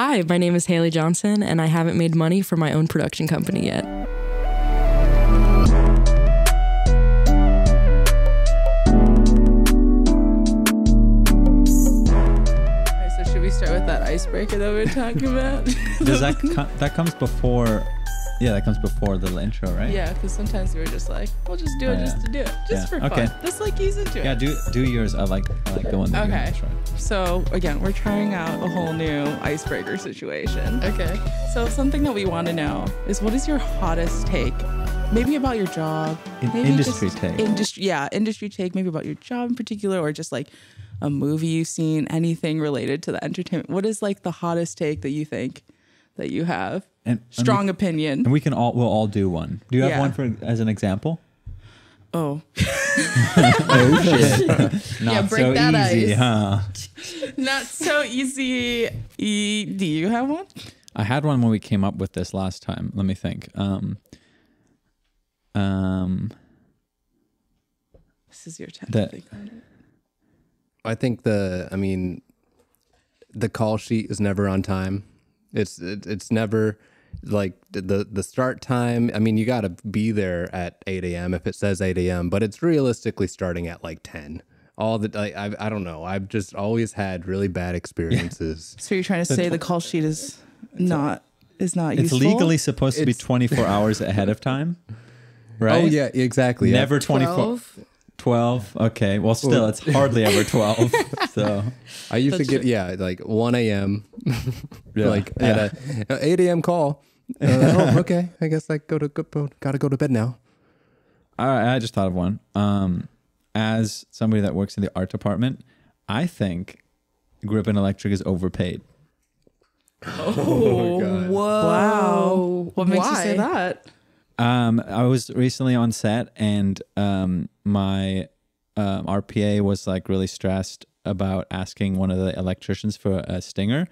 Hi, my name is Haley Johnson, and I haven't made money for my own production company yet. So should we start with that icebreaker that we were talking about? Does that comes before? Yeah, that comes before the little intro, right? Yeah, because sometimes we're just like, we'll just do it just to do it, just for fun. Okay. Just like ease into it. Yeah, do yours. I like the one that you have. Okay. So again, we're trying out a whole new icebreaker situation. Okay. So something that we want to know is, what is your hottest take? Maybe about your job. Maybe Industry take. Industry take. Maybe about your job in particular, or just like a movie you've seen. Anything related to the entertainment. What is like the hottest take that you think that you have? Strong opinion. And we'll all do one. Do you have one as an example? Oh. Oh shit. Not break so that easy, ice. huh? Not so easy. Do you have one? I had one when we came up with this last time. Let me think. This is your time to think on it. I think the call sheet is never on time. It's never like the start time. I mean, you got to be there at 8 a.m. if it says 8 a.m., but it's realistically starting at like 10. I don't know. I've just always had really bad experiences. So you're trying to say the call sheet is not useful? It's legally supposed to be 24 hours ahead of time, right? Oh yeah, exactly. Never 24. 12. Okay. Well, still, it's hardly ever 12. So I used to get like 1 a.m. like at a 8 a.m. call. Okay. I guess I gotta go to bed now. I just thought of one. As somebody that works in the art department, I think Grip and Electric is overpaid. Oh, God. Whoa. Wow. What makes you say that? I was recently on set, and my RPA was like really stressed about asking one of the electricians for a stinger,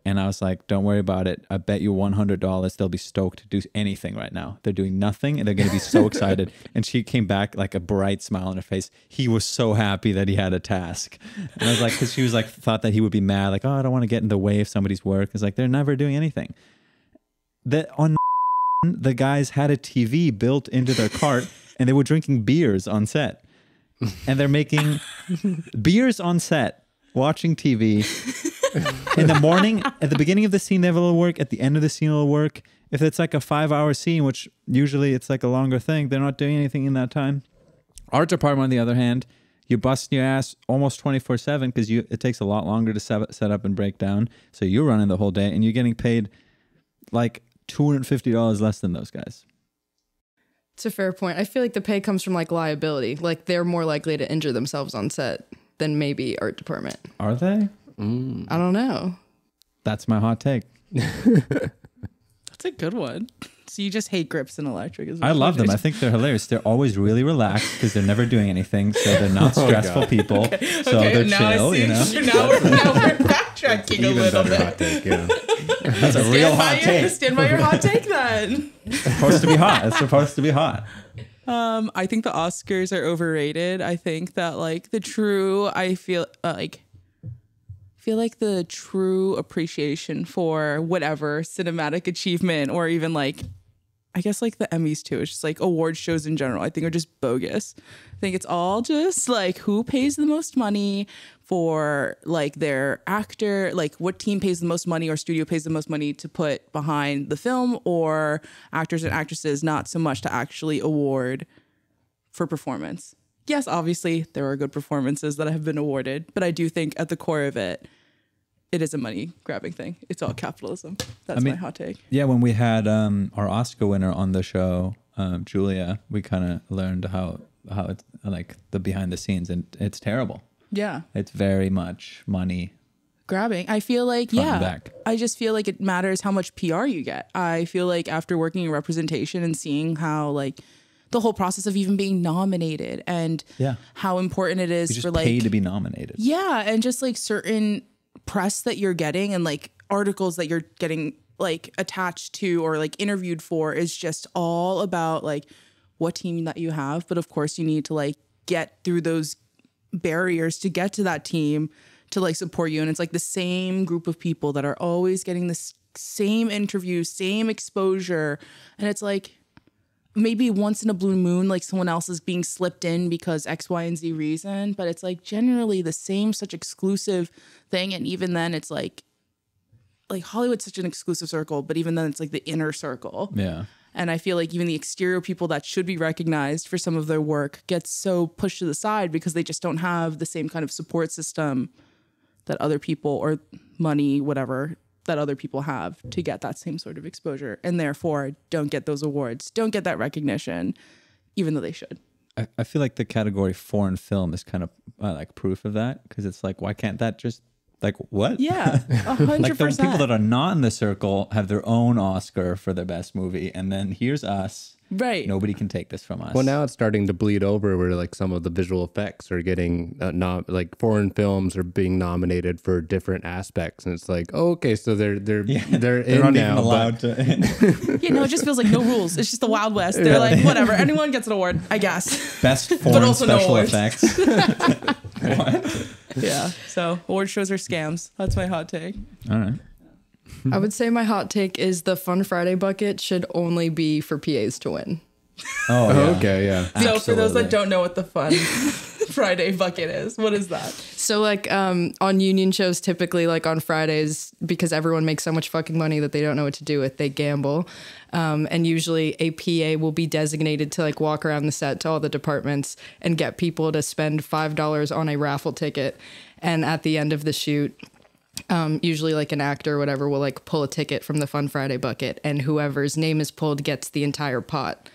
and I was like, "Don't worry about it. I bet you $100 they'll be stoked to do anything right now. They're doing nothing, and they're going to be so excited." And she came back like a bright smile on her face. He was so happy that he had a task, and I was like, because she was like thought that he would be mad, like, "Oh, I don't want to get in the way of somebody's work." It's like they're never doing anything. The guys had a TV built into their cart, and they were drinking beers on set. And they're making beers on set, watching TV. In the morning, at the beginning of the scene, they have a little work. At the end of the scene, a little work. If it's like a 5-hour scene, which usually it's like a longer thing, they're not doing anything in that time. Art department, on the other hand, you're busting your ass almost 24/7 because it takes a lot longer to set up and break down. So you're running the whole day, and you're getting paid like $250 less than those guys. It's a fair point. I feel like the pay comes from like liability. Like they're more likely to injure themselves on set than maybe art department. Are they? I don't know. That's my hot take. That's a good one. So you just hate Grips and Electric as well? I love them. I think they're hilarious. They're always really relaxed because they're never doing anything, so they're not stressful people. So they're chill, you know. Now we're backtracking a little bit. Hot take, yeah. That's a real hot take. Stand by your hot take then. It's supposed to be hot. It's supposed to be hot. I think the Oscars are overrated. I think that like the true, feel like the true appreciation for whatever cinematic achievement, or even like, I guess like the Emmys too, it's just like award shows in general, I think are just bogus. I think it's all just like who pays the most money for like their actor, like what team pays the most money or studio pays the most money to put behind the film, or actors and actresses, not so much to actually award for performance. Yes, obviously there are good performances that have been awarded, but I do think at the core of it, it is a money grabbing thing. It's all capitalism. That's my hot take. Yeah, when we had our Oscar winner on the show, Julia, we kind of learned how it's like the behind the scenes, and it's terrible. Yeah. It's very much money grabbing. I feel like, back. I just feel like it matters how much PR you get. I feel like after working in representation and seeing how like the whole process of even being nominated and how important it is you just for like pay to be nominated. Yeah, and just like certain press that you're getting and like articles that you're getting like attached to or like interviewed for is just all about like what team that you have. But of course you need to like get through those barriers to get to that team to like support you. And it's like the same group of people that are always getting this same interview, same exposure. And it's like maybe once in a blue moon, like someone else is being slipped in because X, Y, and Z reason. But it's like generally the same, such exclusive thing. And even then it's like Hollywood's such an exclusive circle, but even then it's like the inner circle. Yeah. And I feel like even the exterior people that should be recognized for some of their work gets so pushed to the side because they just don't have the same kind of support system that other people, or money, whatever, that other people have to get that same sort of exposure. And therefore don't get those awards, don't get that recognition, even though they should. I feel like the category foreign film is kind of like proof of that, because it's like, why can't that just, like, what? Yeah, 100%. Like the people that are not in the circle have their own Oscar for their best movie, and then here's us. Right. Nobody can take this from us. Well, now it's starting to bleed over where like some of the visual effects are getting like foreign films are being nominated for different aspects, and it's like, oh, okay, so they're they're in not now, even allowed to. It just feels like no rules. It's just the Wild West. They're like, whatever, anyone gets an award, I guess. Best foreign also no special awards. effects. What? Yeah. So award shows are scams. That's my hot take. All right. I would say my hot take is the Fun Friday bucket should only be for PAs to win. Oh, yeah. Okay, yeah. So for those Absolutely. that don't know what the Fun Friday bucket is, what is that? So like on union shows, typically like on Fridays, because everyone makes so much fucking money that they don't know what to do with, they gamble. And usually a PA will be designated to like walk around the set to all the departments and get people to spend $5 on a raffle ticket. And at the end of the shoot, usually like an actor or whatever will like pull a ticket from the Fun Friday bucket, and whoever's name is pulled gets the entire pot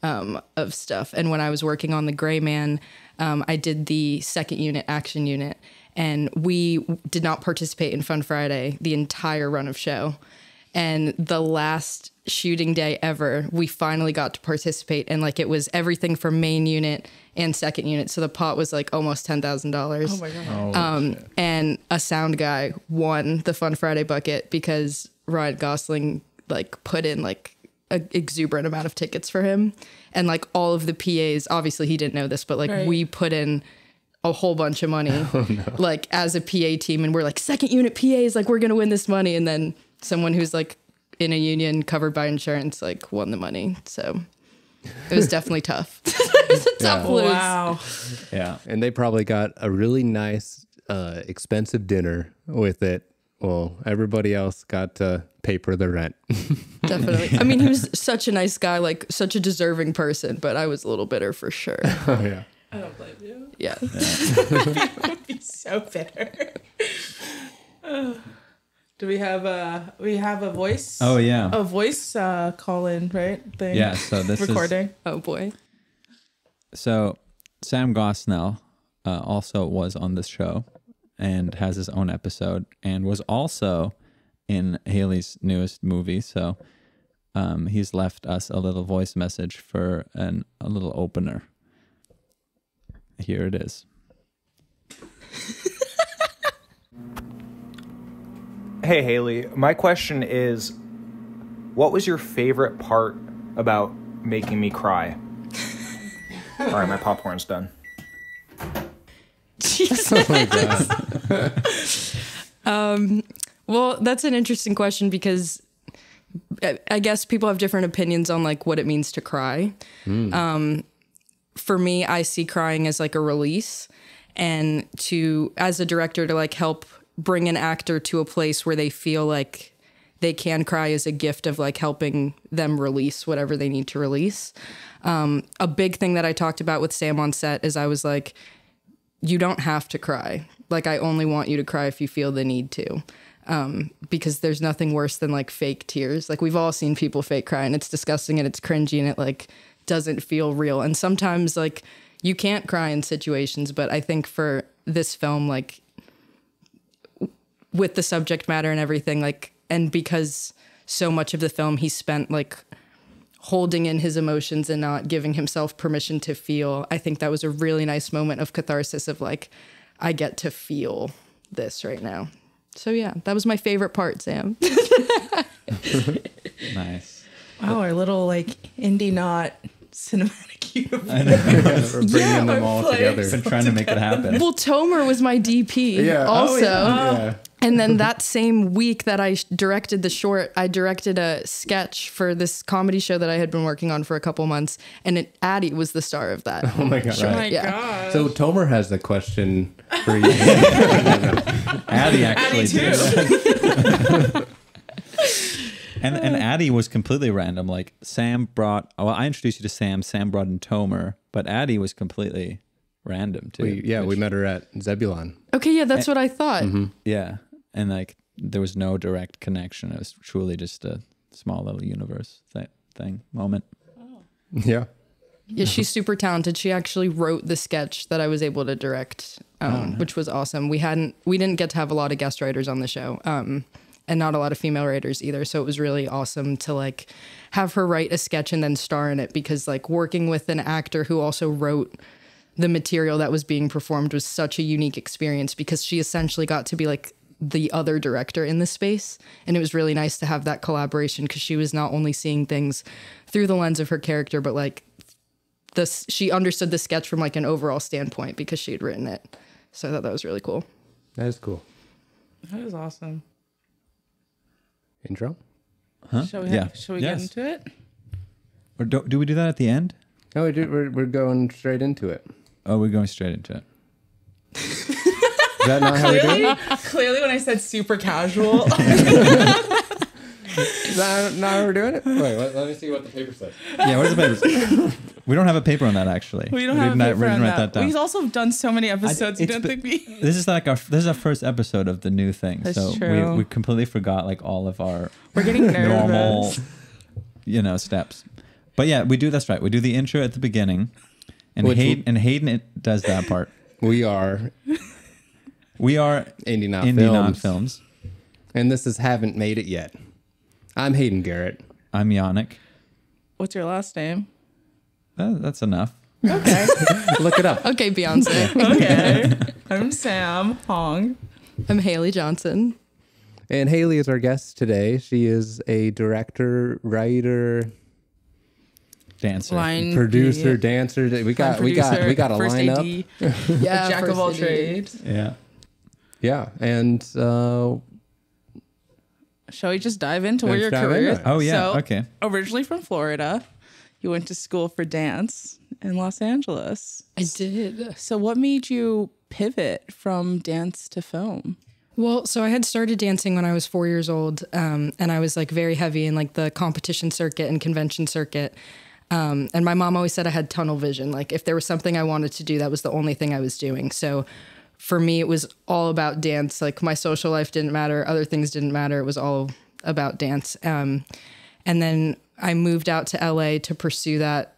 of stuff. And when I was working on The Gray Man, I did the second unit, action unit, and we did not participate in Fun Friday the entire run of show. And the last shooting day ever, we finally got to participate, and like it was everything from main unit and second unit. So the pot was like almost $10,000. Oh my God. And a sound guy won the Fun Friday bucket because Ryan Gosling like put in like an exuberant amount of tickets for him. And like all of the PAs, obviously he didn't know this, but like Right. we put in a whole bunch of money like as a PA team, and we're like second unit PAs, like we're gonna win this money. And then someone who's like in a union covered by insurance like won the money. So it was definitely tough. It was a tough lose. Wow. Yeah. And they probably got a really nice, expensive dinner with it. Well, everybody else got to pay for the rent. Definitely. I mean, he was such a nice guy, like such a deserving person, but I was a little bitter for sure. Oh, yeah. I don't blame you. Yeah. I'd be so bitter. Do we have a voice? Oh, yeah. A voice call in, right? Thing. Yeah, so this is- recording. Oh boy. So Sam Gosnell also was on this show and has his own episode, and was also in Haley's newest movie. So he's left us a little voice message for a little opener. Here it is. Hey Haley, my question is, what was your favorite part about making me cry? All right, my popcorn's done. Well, that's an interesting question because I guess people have different opinions on like what it means to cry. For me, I see crying as like a release, and as a director to like help bring an actor to a place where they feel like they can cry is a gift of like helping them release whatever they need to release. A big thing that I talked about with Sam on set is I was like, you don't have to cry. Like, I only want you to cry if you feel the need to. Because there's nothing worse than like fake tears. Like, we've all seen people fake cry, and it's disgusting and it's cringy and it like doesn't feel real. And sometimes like you can't cry in situations, but I think for this film, like with the subject matter and everything, like, and because so much of the film he spent like holding in his emotions and not giving himself permission to feel, I think that was a really nice moment of catharsis of like, I get to feel this right now. So yeah, that was my favorite part, Sam. Nice. Wow, our little like indie not cinematic cute. I know. We're bringing them all Been together. trying to make it happen. Well, Tomer was my DP Yeah. also. Yeah. And then that same week that I directed the short, I directed a sketch for this comedy show that I had been working on for a couple months. And Addie was the star of that. Oh my god! Oh my Right. Yeah. god. So Tomer has a question for you. Addie actually too. did. And Addie was completely random. Like Sam brought, well, I introduced you to Sam. Sam brought in Tomer, but Addie was completely random too. We met her at Zebulon. Okay, yeah, that's what I thought. Yeah, and like there was no direct connection. It was truly just a small little universe thing moment. Yeah. Yeah, she's super talented. She actually wrote the sketch that I was able to direct, which was awesome. We didn't get to have a lot of guest writers on the show, and not a lot of female writers either. So it was really awesome to like have her write a sketch and then star in it, because like working with an actor who also wrote the material that was being performed was such a unique experience, because she essentially got to be like the other director in the space. And it was really nice to have that collaboration, because she was not only seeing things through the lens of her character, but like she understood the sketch from like an overall standpoint because she had written it. So I thought that was really cool. That is cool. That is awesome. Intro? Huh? Shall we Yes. get into it? Or do we do that at the end? No, we're going straight into it. Oh, we're going straight into it. Is that not how we do it? Clearly, when I said super casual, Is that not how we're doing it? Wait, let me see what the paper says. Yeah, where's the paper? We don't have a paper on that actually. we don't have a paper on write that. down. We've also done so many episodes. You it's don't been- think we? This is our first episode of the new thing, That's so true. we completely forgot like all of our We're getting normal, nervous. steps. But yeah, we do. That's right. We do the intro at the beginning, and Which- Hayden does that part. We are We are Indie Not Indie Films. Non-Films. And this is Haven't Made It Yet. I'm Hayden Garrett. I'm Yannick. What's your last name? That's enough. Okay. Look it up. Okay, Beyonce. Okay. I'm Sam Hong. I'm Haley Johnson. And Haley is our guest today. She is a director, writer, Dancer. Line producer, dancer. We got a first lineup. AD, Yeah, jack of all first AD. trades. Yeah. Yeah, and Shall we just dive into where Let's your dive career into is? it. Oh, yeah, So, okay. Originally from Florida, you went to school for dance in Los Angeles. I did. So what made you pivot from dance to film? Well, so I had started dancing when I was 4 years old, and I was like very heavy in like the competition circuit and convention circuit. And my mom always said I had tunnel vision. Like if there was something I wanted to do, that was the only thing I was doing. So for me, it was all about dance. Like my social life didn't matter. Other things didn't matter. It was all about dance. And then I moved out to LA to pursue that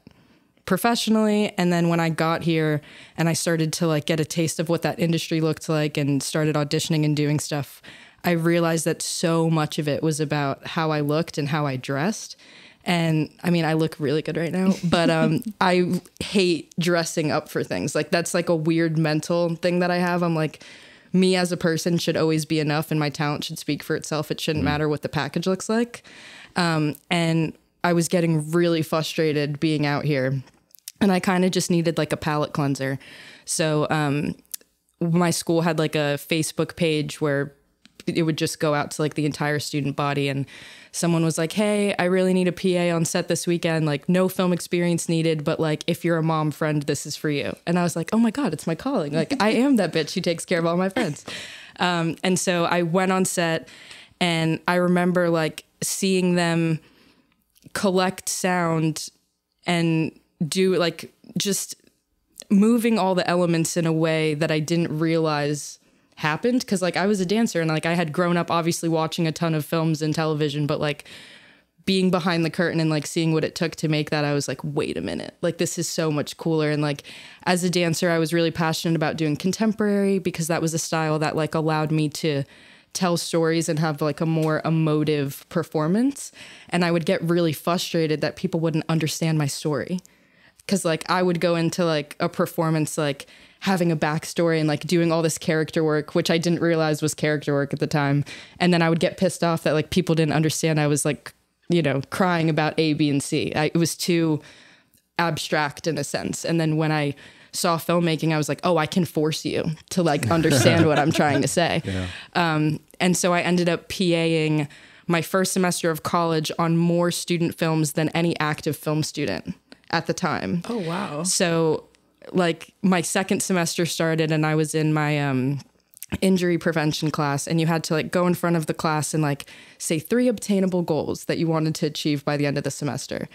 professionally. And then when I got here and I started to like get a taste of what that industry looked like and started auditioning and doing stuff, I realized that so much of it was about how I looked and how I dressed. And I mean, I look really good right now, but I hate dressing up for things. Like that's like a weird mental thing that I have. I'm like, me as a person should always be enough and my talent should speak for itself. It shouldn't matter what the package looks like. And I was getting really frustrated being out here. And I kind of just needed like a palate cleanser. So my school had like a Facebook page where it would just go out to like the entire student body, and someone was like, hey, I really need a PA on set this weekend, like no film experience needed, but like if you're a mom friend, this is for you. And I was like, oh my God, it's my calling. Like I am that bitch who takes care of all my friends. And so I went on set, and I remember like seeing them collect sound and do like just moving all the elements in a way that I didn't realize happened, because like I was a dancer and like I had grown up obviously watching a ton of films and television, but like being behind the curtain and like seeing what it took to make that, I was like, wait a minute, like this is so much cooler. And like as a dancer, I was really passionate about doing contemporary because that was a style that like allowed me to tell stories and have like a more emotive performance. And I would get really frustrated that people wouldn't understand my story. Cause like I would go into like a performance, like having a backstory and like doing all this character work, which I didn't realize was character work at the time. And then I would get pissed off that like people didn't understand I was like, you know, crying about A, B, and C. It was too abstract in a sense. And then when I saw filmmaking, I was like, oh, I can force you to like understand what I'm trying to say. And so I ended up PAing my first semester of college on more student films than any active film student at the time. Oh, wow. So like my second semester started and I was in my injury prevention class, and you had to like go in front of the class and like say 3 obtainable goals that you wanted to achieve by the end of the semester.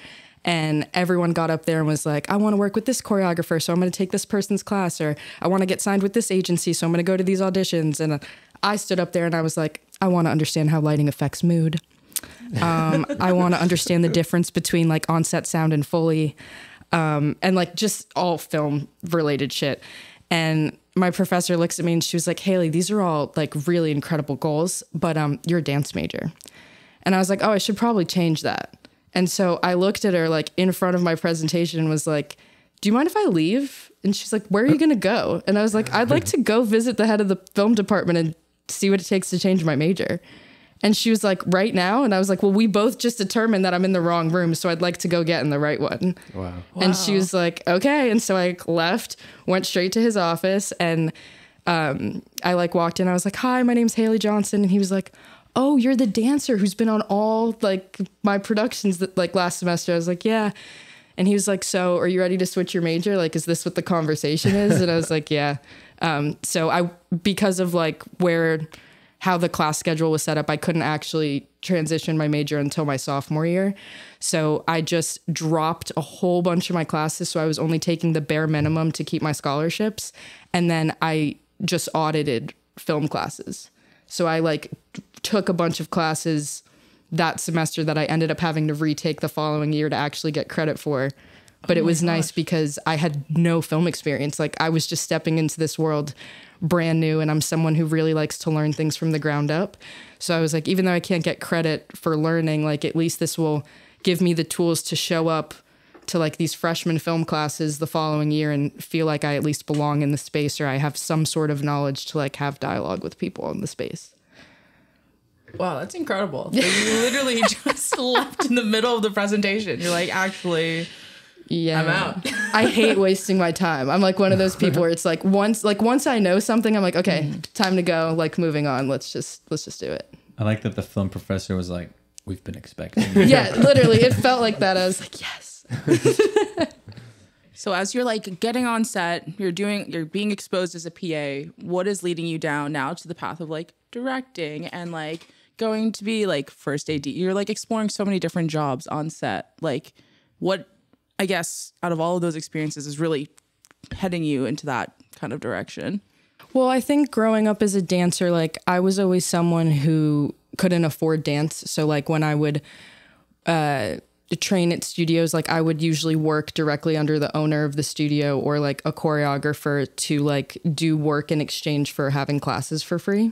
And everyone got up there and was like, I want to work with this choreographer, so I'm going to take this person's class, or I want to get signed with this agency, so I'm going to go to these auditions. And I stood up there and I was like, I want to understand how lighting affects mood. I want to understand the difference between like on-set sound and Foley, and like just all film related shit. And my professor looks at me and she was like, Haley, these are all like really incredible goals, but you're a dance major. And I was like, oh, I should probably change that. And so I looked at her like in front of my presentation and was like, do you mind if I leave? And she's like, where are you going to go? And I was like, I'd like to go visit the head of the film department and see what it takes to change my major. And she was like, right now? And I was like, well, we both just determined that I'm in the wrong room, so I'd like to go get in the right one. Wow. And she was like, okay. And so I left, went straight to his office, and I like walked in. I was like, hi, my name's Haley Johnson. And he was like, oh, you're the dancer who's been on all like my productions that like last semester. I was like, yeah. And he was like, so are you ready to switch your major? Like, is this what the conversation is? And I was like, yeah. So because of like how the class schedule was set up, I couldn't actually transition my major until my sophomore year. So I just dropped a whole bunch of my classes. So I was only taking the bare minimum to keep my scholarships. And then I just audited film classes. So I like took a bunch of classes that semester that I ended up having to retake the following year to actually get credit for. But it was nice because I had no film experience. Like I was just stepping into this world brand new, and I'm someone who really likes to learn things from the ground up. So I was like, even though I can't get credit for learning, like at least this will give me the tools to show up to like these freshman film classes the following year and feel like I at least belong in the space, or I have some sort of knowledge to like have dialogue with people in the space. Wow, that's incredible. Like, you literally just left in the middle of the presentation. You're like, actually, yeah, I'm out. I hate wasting my time. I'm like one of those people where it's like once I know something, I'm like, okay, time to go, like moving on. Let's just do it. I like that the film professor was like, we've been expecting. Yeah, literally. It felt like that. I was like, yes. So as you're like getting on set, you're being exposed as a PA, what is leading you down now to the path of like directing and like going to be like first AD? You're like exploring so many different jobs on set. Like what, I guess, out of all of those experiences is really heading you into that kind of direction? Well, I think growing up as a dancer, like I was always someone who couldn't afford dance. So like when I would train at studios, like I would usually work directly under the owner of the studio or like a choreographer to like do work in exchange for having classes for free.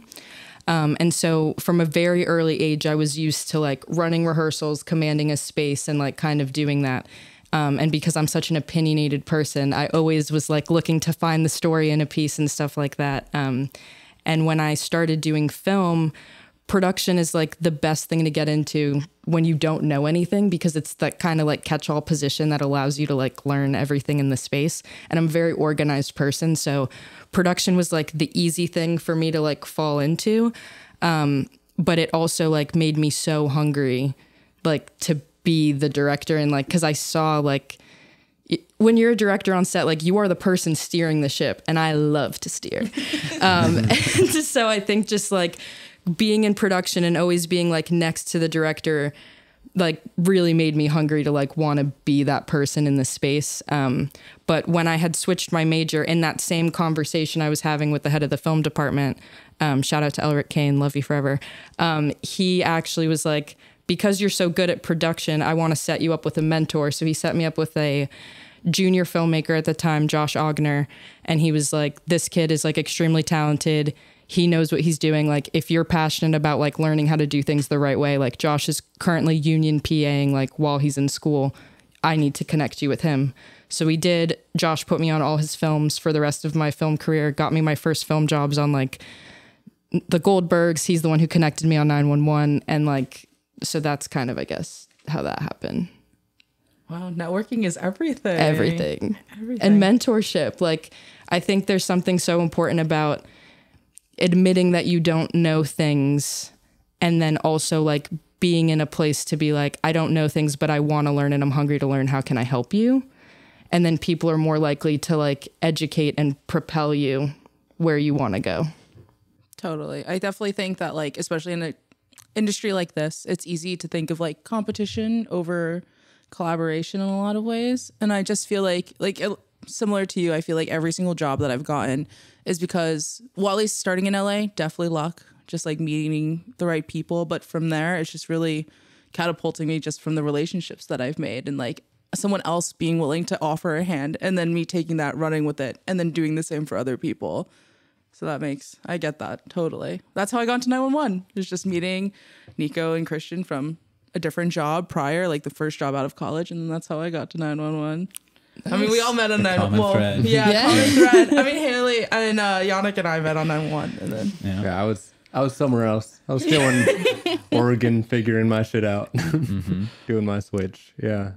And so from a very early age, I was used to like running rehearsals, commanding a space, and like kind of doing that. And because I'm such an opinionated person, I always was like looking to find the story in a piece and stuff like that. And when I started doing film, production is like the best thing to get into when you don't know anything, because it's that kind of like catch-all position that allows you to like learn everything in the space. And I'm a very organized person, so production was like the easy thing for me to like fall into. But it also like made me so hungry like to be the director, and like because I saw like when you're a director on set, like you are the person steering the ship, and I love to steer. And so I think just like being in production and always being like next to the director like really made me hungry to like want to be that person in the space. But when I had switched my major, in that same conversation I was having with the head of the film department, shout out to Elric Kane, love you forever. He actually was like, because you're so good at production, I want to set you up with a mentor. So he set me up with a junior filmmaker at the time, Josh Ogner. And he was like, this kid is like extremely talented. He knows what he's doing. Like if you're passionate about like learning how to do things the right way, like Josh is currently union PAing like while he's in school, I need to connect you with him. So we did. Josh put me on all his films for the rest of my film career, got me my first film jobs on like the Goldbergs. He's the one who connected me on 911. And like, so that's kind of, I guess, how that happened. Wow, networking is everything. Everything. And mentorship. Like, I think there's something so important about admitting that you don't know things, and then also like being in a place to be like, I don't know things, but I want to learn and I'm hungry to learn. How can I help you? And then people are more likely to like educate and propel you where you want to go. Totally. I definitely think that, like, especially in an industry like this, it's easy to think of like competition over collaboration in a lot of ways. And I just feel like similar to you, I feel like every single job that I've gotten is because, well, at least starting in LA, definitely luck, just like meeting the right people. But from there, it's just really catapulting me just from the relationships that I've made, and like someone else being willing to offer a hand, and then me taking that, running with it, and then doing the same for other people. So I get that totally. That's how I got into 911. It was just meeting Nico and Christian from a different job prior, like the first job out of college, and then that's how I got to 911. Nice. I mean, we all met on 911. Well, thread. Yeah, common thread. I mean, Haley and Yannick and I met on 911, and then yeah, I was somewhere else. I was still in Oregon, figuring my shit out, doing my switch. Yeah,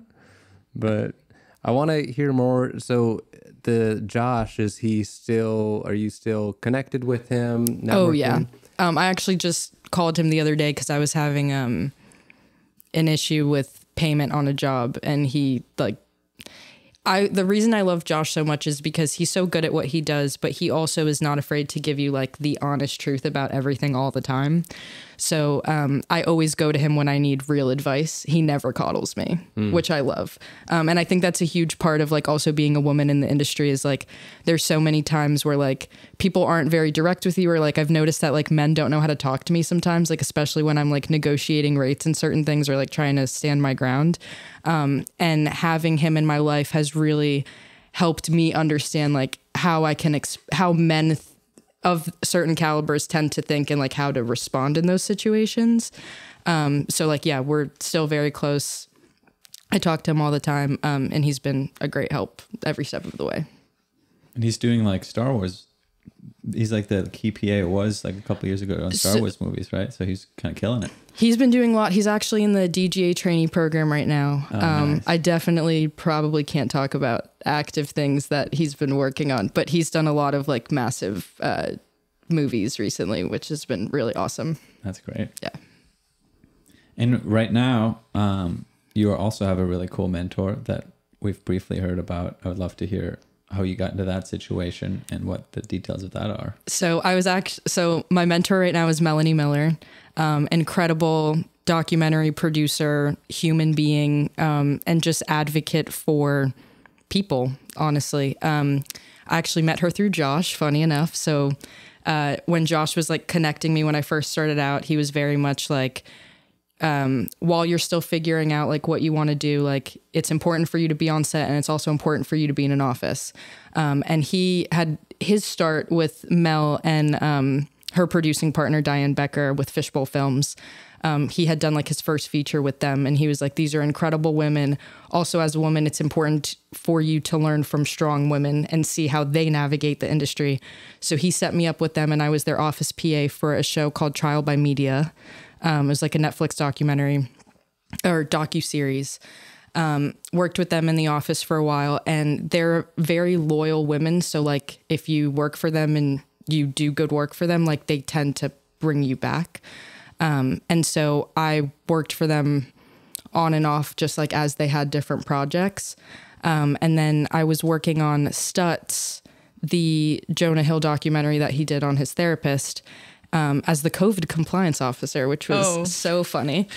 but I want to hear more. So the Josh, are you still connected with him? Networking? Oh yeah. I actually just called him the other day because I was having an issue with payment on a job, and he the reason I love Josh so much is because he's so good at what he does, but he also is not afraid to give you like the honest truth about everything all the time. So I always go to him when I need real advice. He never coddles me, which I love. And I think that's a huge part of like also being a woman in the industry is like there's so many times where like people aren't very direct with you, or like I've noticed that like men don't know how to talk to me sometimes, like especially when I'm like negotiating rates and certain things or like trying to stand my ground. And having him in my life has really helped me understand like how I can how men of certain calibers tend to think and like how to respond in those situations. So like, yeah, we're still very close. I talk to him all the time. And he's been a great help every step of the way. And he's doing like Star Wars. He's like the key PA was like a couple years ago on Star Wars movies, right? So he's kind of killing it. He's been doing a lot. He's actually in the DGA trainee program right now. Nice. I definitely probably can't talk about active things that he's been working on, but he's done a lot of like massive movies recently, which has been really awesome. That's great. Yeah. And right now, you also have a really cool mentor that we've briefly heard about. I would love to hear how you got into that situation and what the details of that are. So my mentor right now is Melanie Miller, incredible documentary producer, human being, and just advocate for people, honestly. I actually met her through Josh, funny enough. So when Josh was like connecting me when I first started out, he was very much like, while you're still figuring out like what you want to do, like it's important for you to be on set, and it's also important for you to be in an office. And he had his start with Mel and her producing partner, Diane Becker, with Fishbowl Films. He had done like his first feature with them, and he was like, these are incredible women. Also, as a woman, it's important for you to learn from strong women and see how they navigate the industry. So he set me up with them, and I was their office PA for a show called Trial by Media. It was like a Netflix documentary or docuseries. Worked with them in the office for a while, and they're very loyal women. So like if you work for them and you do good work for them, like they tend to bring you back. And so I worked for them on and off, just like as they had different projects. And then I was working on Stutz, the Jonah Hill documentary that he did on his therapist, as the COVID compliance officer, which was so funny.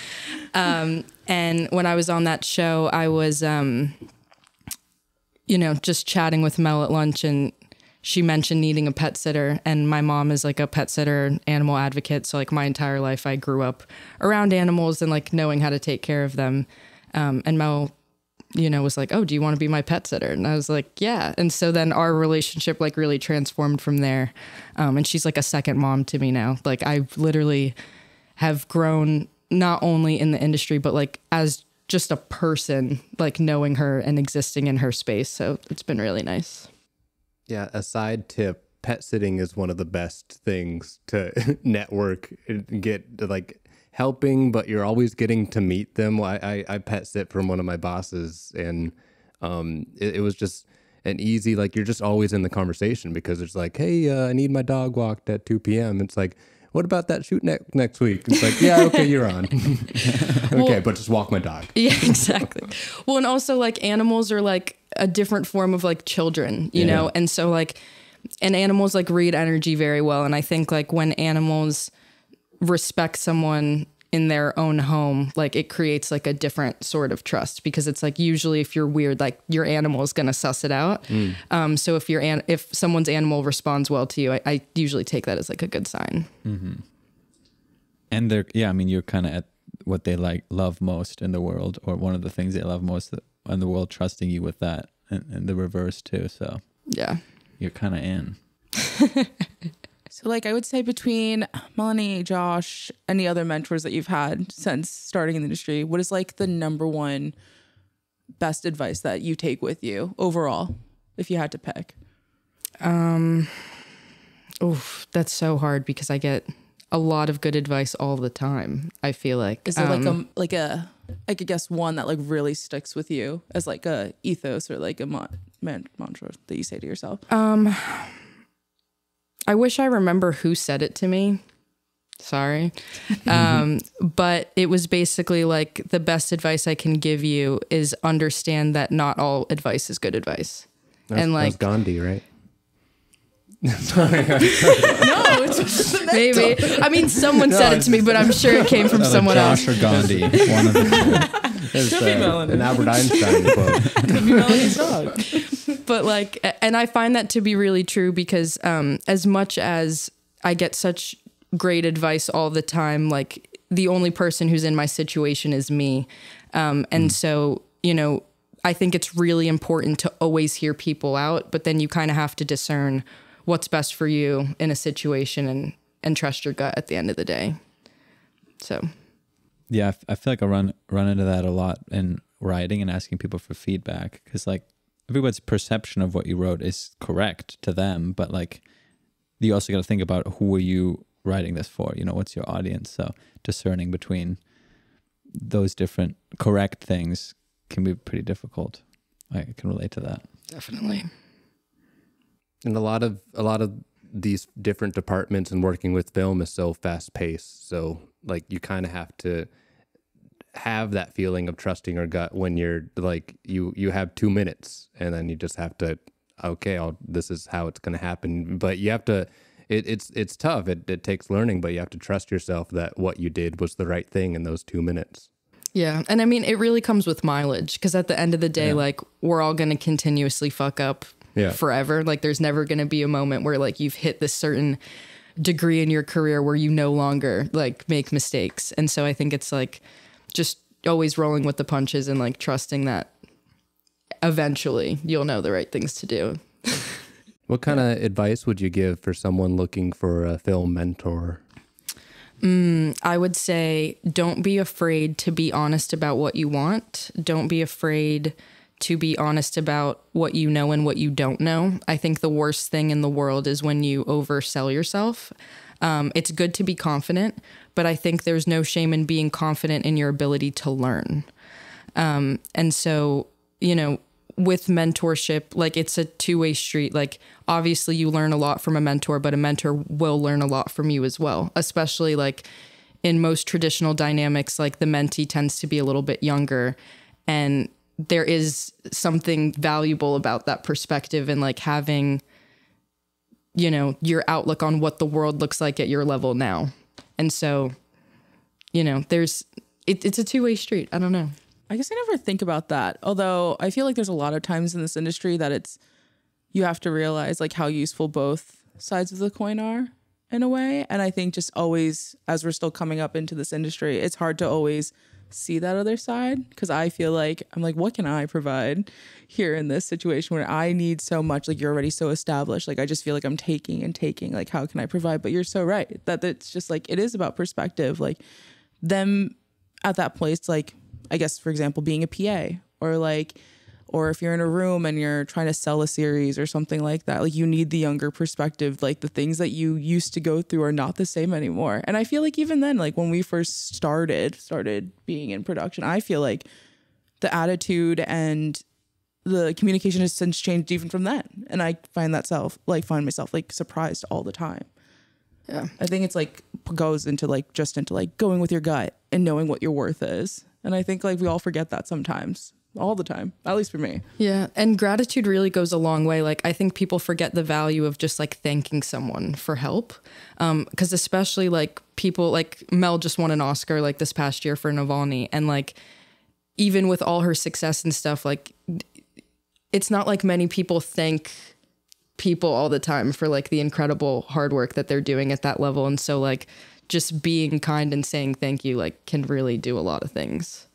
And when I was on that show, I was, just chatting with Mel at lunch, and she mentioned needing a pet sitter. And my mom is like a pet sitter, animal advocate. So like my entire life, I grew up around animals and like knowing how to take care of them. And Mel, was like, oh, do you want to be my pet sitter? And I was like, yeah. And so then our relationship like really transformed from there. And she's like a second mom to me now. Like I literally have grown not only in the industry, but like as just a person, like knowing her and existing in her space. So it's been really nice. Yeah. A side tip, pet sitting is one of the best things to network and get like helping, but you're always getting to meet them. I pet sit from one of my bosses, and it was just an easy, like, you're just always in the conversation because it's like, hey, I need my dog walked at 2 p.m. It's like, what about that shoot next week? It's like, yeah, okay, you're on. Okay, but just walk my dog. Yeah, exactly. Well, and also like animals are like a different form of like children, you know? And so like, and animals like read energy very well. And I think like when animals respect someone in their own home, like it creates like a different sort of trust, because it's like usually if you're weird, like your animal is going to suss it out. So if someone's animal responds well to you, I usually take that as like a good sign. Mm-hmm. And I mean, you're kind of at what they love most in the world, or one of the things they love most in the world, trusting you with that, and the reverse too. So yeah, you're kind of in. So like I would say between Melanie, Josh, any other mentors that you've had since starting in the industry, what is like the number one best advice that you take with you overall, if you had to pick? That's so hard because I get a lot of good advice all the time, I feel like. Is there I could guess one that like really sticks with you as like a ethos or like a mantra that you say to yourself? I wish I remember who said it to me. Sorry. But it was basically like, the best advice I can give you is understand that not all advice is good advice. That's Gandhi, right? No, it's maybe. I mean, someone said it to me, but I'm sure it came from someone Josh else. or Gandhi. One of them. Could be Melanie. An Albert Einstein quote. Could be Melanie's dog. But like, and I find that to be really true because as much as I get such great advice all the time, like the only person who's in my situation is me. And so, you know, I think it's really important to always hear people out, but then you kind of have to discern what's best for you in a situation and trust your gut at the end of the day. So. Yeah, I feel like I run into that a lot in writing and asking people for feedback, because like everyone's perception of what you wrote is correct to them, but like you also got to think about who are you writing this for? You know, what's your audience? So discerning between those different correct things can be pretty difficult. I can relate to that. Definitely. And a lot of these different departments and working with film is so fast paced. So like you kind of have to have that feeling of trusting your gut when you're like, you have 2 minutes and then you just have to, okay, this is how it's going to happen. But you have to, it's tough. It takes learning, but you have to trust yourself that what you did was the right thing in those 2 minutes. Yeah. And I mean, it really comes with mileage, because at the end of the day, like we're all going to continuously fuck up forever. Like there's never going to be a moment where like you've hit this certain degree in your career where you no longer like make mistakes. And so I think it's like just always rolling with the punches and like trusting that eventually you'll know the right things to do. What kind of advice would you give for someone looking for a film mentor? I would say don't be afraid to be honest about what you want. Don't be afraid to be honest about what you know and what you don't know. I think the worst thing in the world is when you oversell yourself. It's good to be confident, but I think there's no shame in being confident in your ability to learn. And so, you know, with mentorship, like it's a two-way street. Like obviously you learn a lot from a mentor, but a mentor will learn a lot from you as well, especially like in most traditional dynamics, like the mentee tends to be a little bit younger, and there is something valuable about that perspective and like having, you know, your outlook on what the world looks like at your level now. And so, you know, it's a two-way street. I don't know. I guess I never think about that. Although I feel like there's a lot of times in this industry that you have to realize like how useful both sides of the coin are in a way. And I think just always, as we're still coming up into this industry, it's hard to always see that other side, because I feel like I'm like, what can I provide here in this situation where I need so much? Like you're already so established. Like I just feel like I'm taking and taking. Like how can I provide? But you're so right that it's just like it is about perspective. Like them at that place, like I guess for example being a PA or like or if you're in a room and you're trying to sell a series or something like that, like you need the younger perspective. Like the things that you used to go through are not the same anymore. And I feel like even then, like when we first started being in production, I feel like the attitude and the communication has since changed even from then. And I find myself like surprised all the time. Yeah. I think it's like goes into like just into like going with your gut and knowing what your worth is. And I think like we all forget that sometimes, all the time, at least for me. Yeah. And gratitude really goes a long way. Like I think people forget the value of just like thanking someone for help. Because especially like people like Mel just won an Oscar like this past year for Navalny. And like even with all her success and stuff, like it's not like many people thank people all the time for like the incredible hard work that they're doing at that level. And so like just being kind and saying thank you like can really do a lot of things.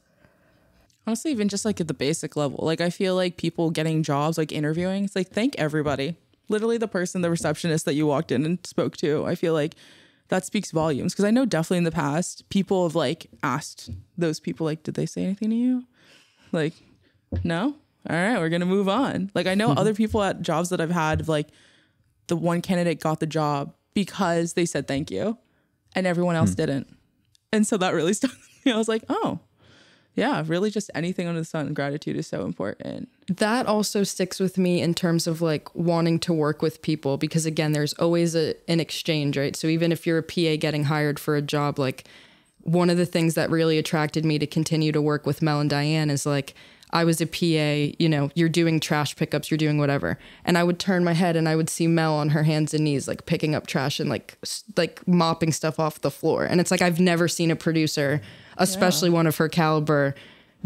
Honestly, even just like at the basic level, like I feel like people getting jobs, like interviewing, it's like thank everybody. Literally the person, the receptionist that you walked in and spoke to. I feel like that speaks volumes, because I know definitely in the past people have like asked those people like, did they say anything to you? Like, no? All right, we're going to move on. Like I know other people at jobs that I've had, like the one candidate got the job because they said thank you and everyone else didn't. And so that really stuck with me. I was like, oh, yeah, really just anything under the sun. Gratitude is so important. That also sticks with me in terms of like wanting to work with people, because again, there's always an exchange, right? So even if you're a PA getting hired for a job, like one of the things that really attracted me to continue to work with Mel and Diane is like, I was a PA, you know, you're doing trash pickups, you're doing whatever. And I would turn my head and I would see Mel on her hands and knees, like picking up trash and like mopping stuff off the floor. And it's like, I've never seen a producer, especially one of her caliber,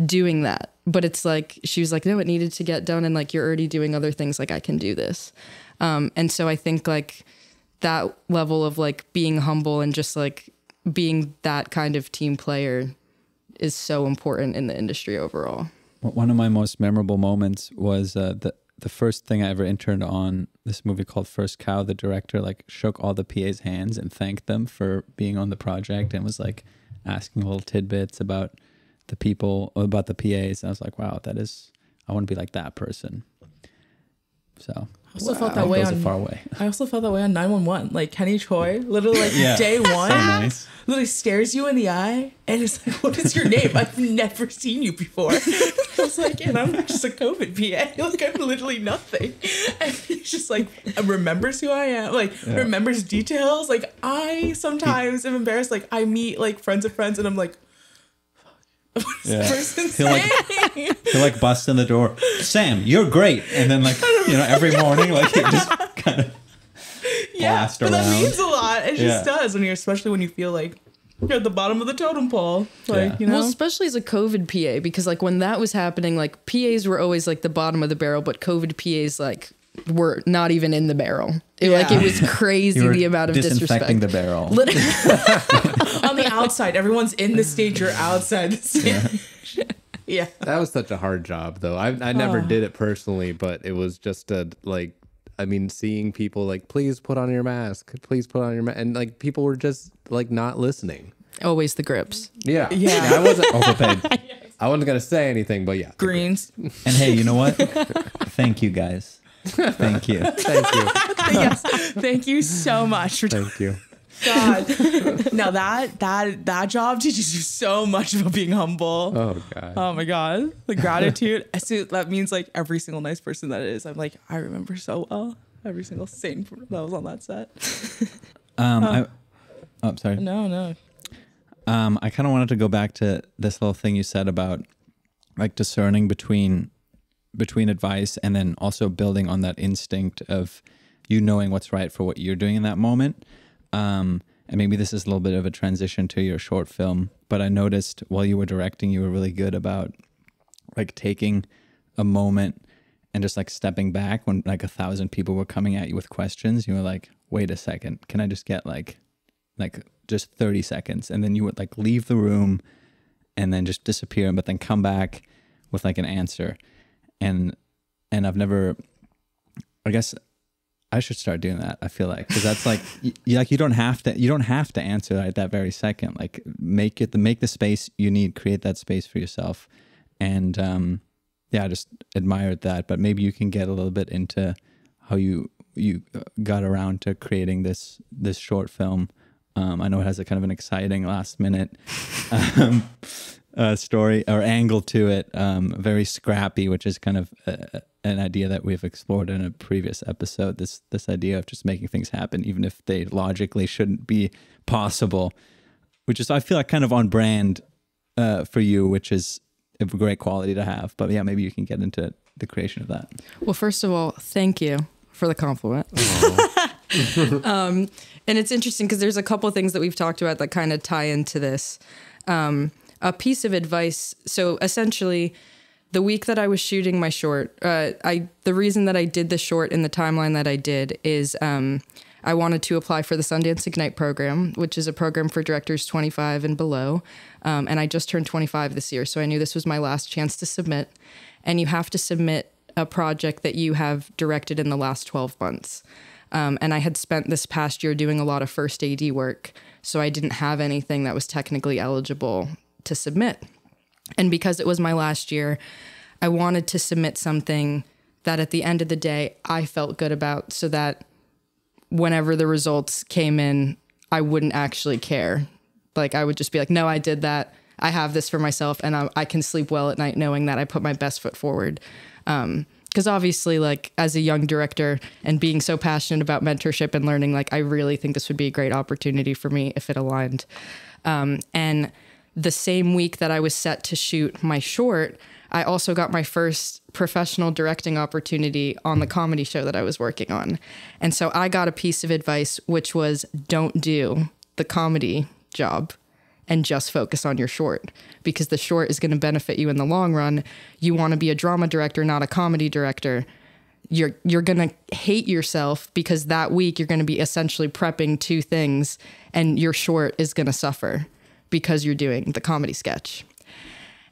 doing that. But it's like, she was like, no, it needed to get done. And like, you're already doing other things. Like I can do this. And so I think like that level of like being humble and just like being that kind of team player is so important in the industry overall. One of my most memorable moments was the first thing I ever interned on, this movie called First Cow. The director like shook all the PA's hands and thanked them for being on the project and was like asking little tidbits about the people, about the PAs. And I was like, wow, I want to be like that person. So I also felt that way on far away. I also felt that way on 911. Like Kenny Choi, literally like day one, so nice. Literally stares you in the eye and is like, "What is your name? I've never seen you before." I was like, "And I'm just a COVID PA. Like I'm literally nothing." And he's just like remembers who I am, like remembers details. Like I sometimes am embarrassed. Like I meet like friends of friends, and I'm like, what is this person saying? He'll like bust in the door. Sam, you're great. And then like, you know, every morning, like he just kind of blast but around. that means a lot. It just does when especially when you feel like you're at the bottom of the totem pole. Like, you know? Well, especially as a COVID PA, because like when that was happening, like PAs were always like the bottom of the barrel, but COVID PAs like were not even in the barrel. Like it was crazy the amount of disinfecting disrespect. the barrel. On the outside, everyone's in the stage, you're outside the stage. Yeah. That was such a hard job, though. I never did it personally, but it was just seeing people like, please put on your mask, please put on your mask. And like people were just like not listening. Always the grips. Yeah. I wasn't Overpaid. I wasn't going to say anything, but yeah. Greens. And hey, you know what? Thank you guys. Thank you. Thank you. Yes. Thank you so much for Thank you. God. Now that job teaches you so much about being humble. Oh God. Oh my God. The gratitude. That means like every single nice person that is. I'm like, I remember so well every single saint that was on that set. Sorry. No. I kind of wanted to go back to this little thing you said about like discerning between advice and then also building on that instinct of you knowing what's right for what you're doing in that moment. And maybe this is a little bit of a transition to your short film, but I noticed while you were directing, you were really good about like taking a moment and just like stepping back when like 1,000 people were coming at you with questions. You were like, wait a second, can I just get like just 30 seconds? And then you would like leave the room and then just disappear, but then come back with like an answer. And I've never, I guess I should start doing that. I feel like, because that's like, you don't have to answer at that very second. Like make the space you need, create that space for yourself. And I just admired that. But maybe you can get a little bit into how you got around to creating this short film. I know it has a kind of an exciting last minute story or angle to it, very scrappy, which is kind of an idea that we've explored in a previous episode. This idea of just making things happen, even if they logically shouldn't be possible, which is, I feel like, kind of on brand for you, which is a great quality to have. But yeah, maybe you can get into the creation of that. Well, first of all, thank you for the compliment. And it's interesting because there's a couple of things that we've talked about that kind of tie into this. A piece of advice. So essentially, the week that I was shooting my short, the reason that I did the short in the timeline that I did is I wanted to apply for the Sundance Ignite program, which is a program for directors 25 and below. And I just turned 25 this year, so I knew this was my last chance to submit. And you have to submit a project that you have directed in the last 12 months. And I had spent this past year doing a lot of first AD work, so I didn't have anything that was technically eligible to submit. And because it was my last year, I wanted to submit something that at the end of the day, I felt good about, so that whenever the results came in, I wouldn't actually care. Like, I would just be like, no, I did that. I have this for myself, and I can sleep well at night knowing that I put my best foot forward. Because obviously, like, as a young director and being so passionate about mentorship and learning, like, I really think this would be a great opportunity for me if it aligned. And the same week that I was set to shoot my short, I also got my first professional directing opportunity on the comedy show that I was working on. And so I got a piece of advice, which was, don't do the comedy job and just focus on your short, because the short is going to benefit you in the long run. You want to be a drama director, not a comedy director. You're going to hate yourself because that week you're going to be essentially prepping two things, and your short is going to suffer because you're doing the comedy sketch.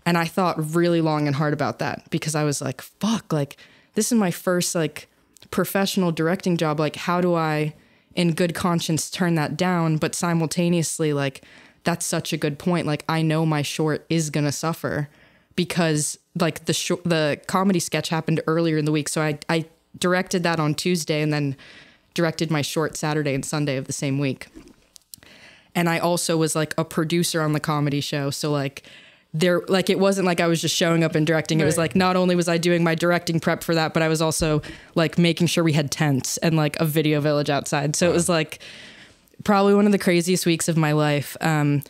And I thought really long and hard about that, because I was like, fuck, like, this is my first, like, professional directing job. Like, how do I, in good conscience, turn that down? But simultaneously, like, that's such a good point. Like, I know my short is going to suffer because, like, the comedy sketch happened earlier in the week. So I directed that on Tuesday and then directed my short Saturday and Sunday of the same week. And I also was, like, a producer on the comedy show. So, like, it wasn't like I was just showing up and directing. It was like, not only was I doing my directing prep for that, but I was also, like, making sure we had tents and, like, a video village outside. So it was, like, probably one of the craziest weeks of my life. And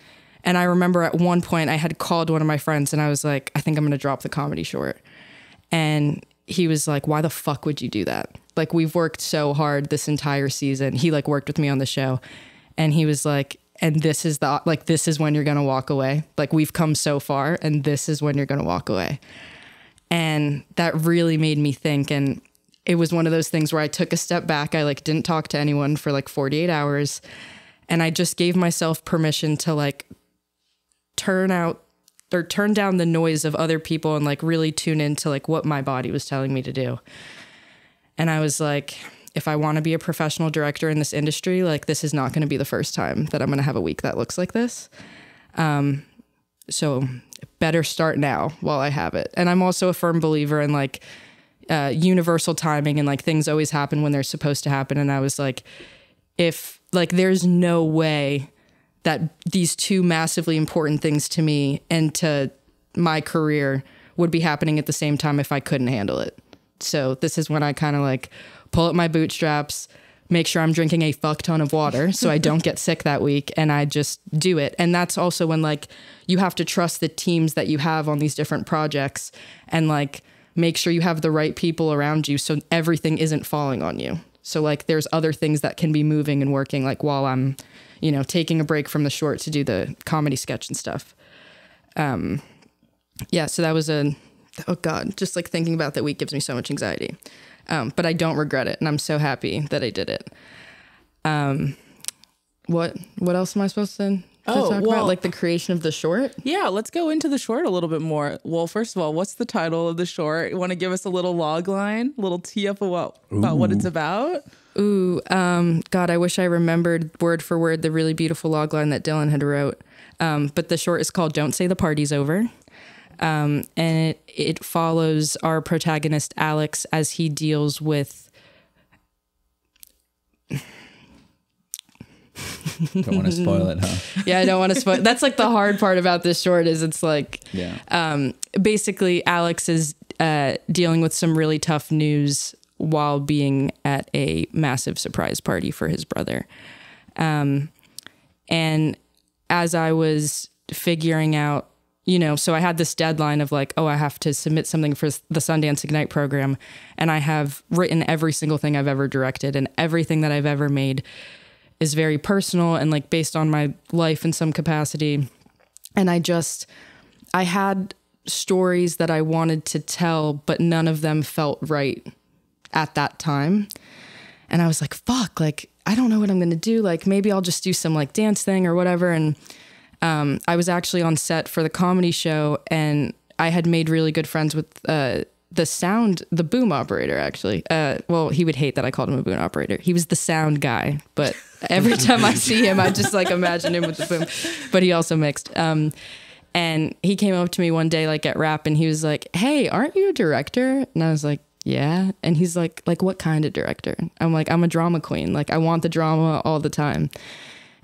I remember at one point I had called one of my friends and I was like, I think I'm going to drop the comedy short. And he was like, why the fuck would you do that? Like, we've worked so hard this entire season. He, like, worked with me on the show, and he was like, and this is when you're going to walk away. Like, we've come so far, and this is when you're going to walk away. And that really made me think. And it was one of those things where I took a step back. I, like, didn't talk to anyone for, like, 48 hours. And I just gave myself permission to, like, turn down the noise of other people and, like, really tune into, like, what my body was telling me to do. And I was like, if I want to be a professional director in this industry, like, this is not going to be the first time that I'm going to have a week that looks like this. So better start now while I have it. And I'm also a firm believer in, like, universal timing, and, like, things always happen when they're supposed to happen. And I was like, if, like, there's no way that these two massively important things to me and to my career would be happening at the same time if I couldn't handle it. So this is when I kind of, like, pull up my bootstraps, make sure I'm drinking a fuck ton of water so I don't get sick that week, and I just do it. And that's also when, like, you have to trust the teams that you have on these different projects and, like, make sure you have the right people around you so everything isn't falling on you. So, like, there's other things that can be moving and working, like, while I'm, you know, taking a break from the short to do the comedy sketch and stuff. Yeah, so that was oh God, just, like, thinking about that week gives me so much anxiety. But I don't regret it, and I'm so happy that I did it. What else am I supposed to talk about? Like, the creation of the short? Yeah, let's go into the short a little bit more. Well, first of all, what's the title of the short? You want to give us a little log line, a little tee up about what it's about? Ooh, God, I wish I remembered word for word the really beautiful log line that Dylan had wrote. But the short is called Don't Say the Party's Over. And it follows our protagonist Alex as he deals with. Don't want to spoil it, huh? Yeah, I don't want to spoil. That's like the hard part about this short is it's like, basically Alex is dealing with some really tough news while being at a massive surprise party for his brother. And as I was figuring out, so I had this deadline of like, oh, I have to submit something for the Sundance Ignite program. And I have written every single thing I've ever directed, and everything that I've ever made is very personal and like based on my life in some capacity. And I had stories that I wanted to tell, but none of them felt right at that time. And I was like, fuck, like, I don't know what I'm going to do. Like, maybe I'll just do some like dance thing or whatever. And I was actually on set for the comedy show, and I had made really good friends with the boom operator, actually. Well, he would hate that I called him a boom operator. He was the sound guy, but every time I see him, I just like imagine him with the boom. But he also mixed. And he came up to me one day, like at rap, and he was like, "Hey, aren't you a director?" And I was like, "Yeah." And he's like, what kind of director? I'm like, "I'm a drama queen. Like, I want the drama all the time."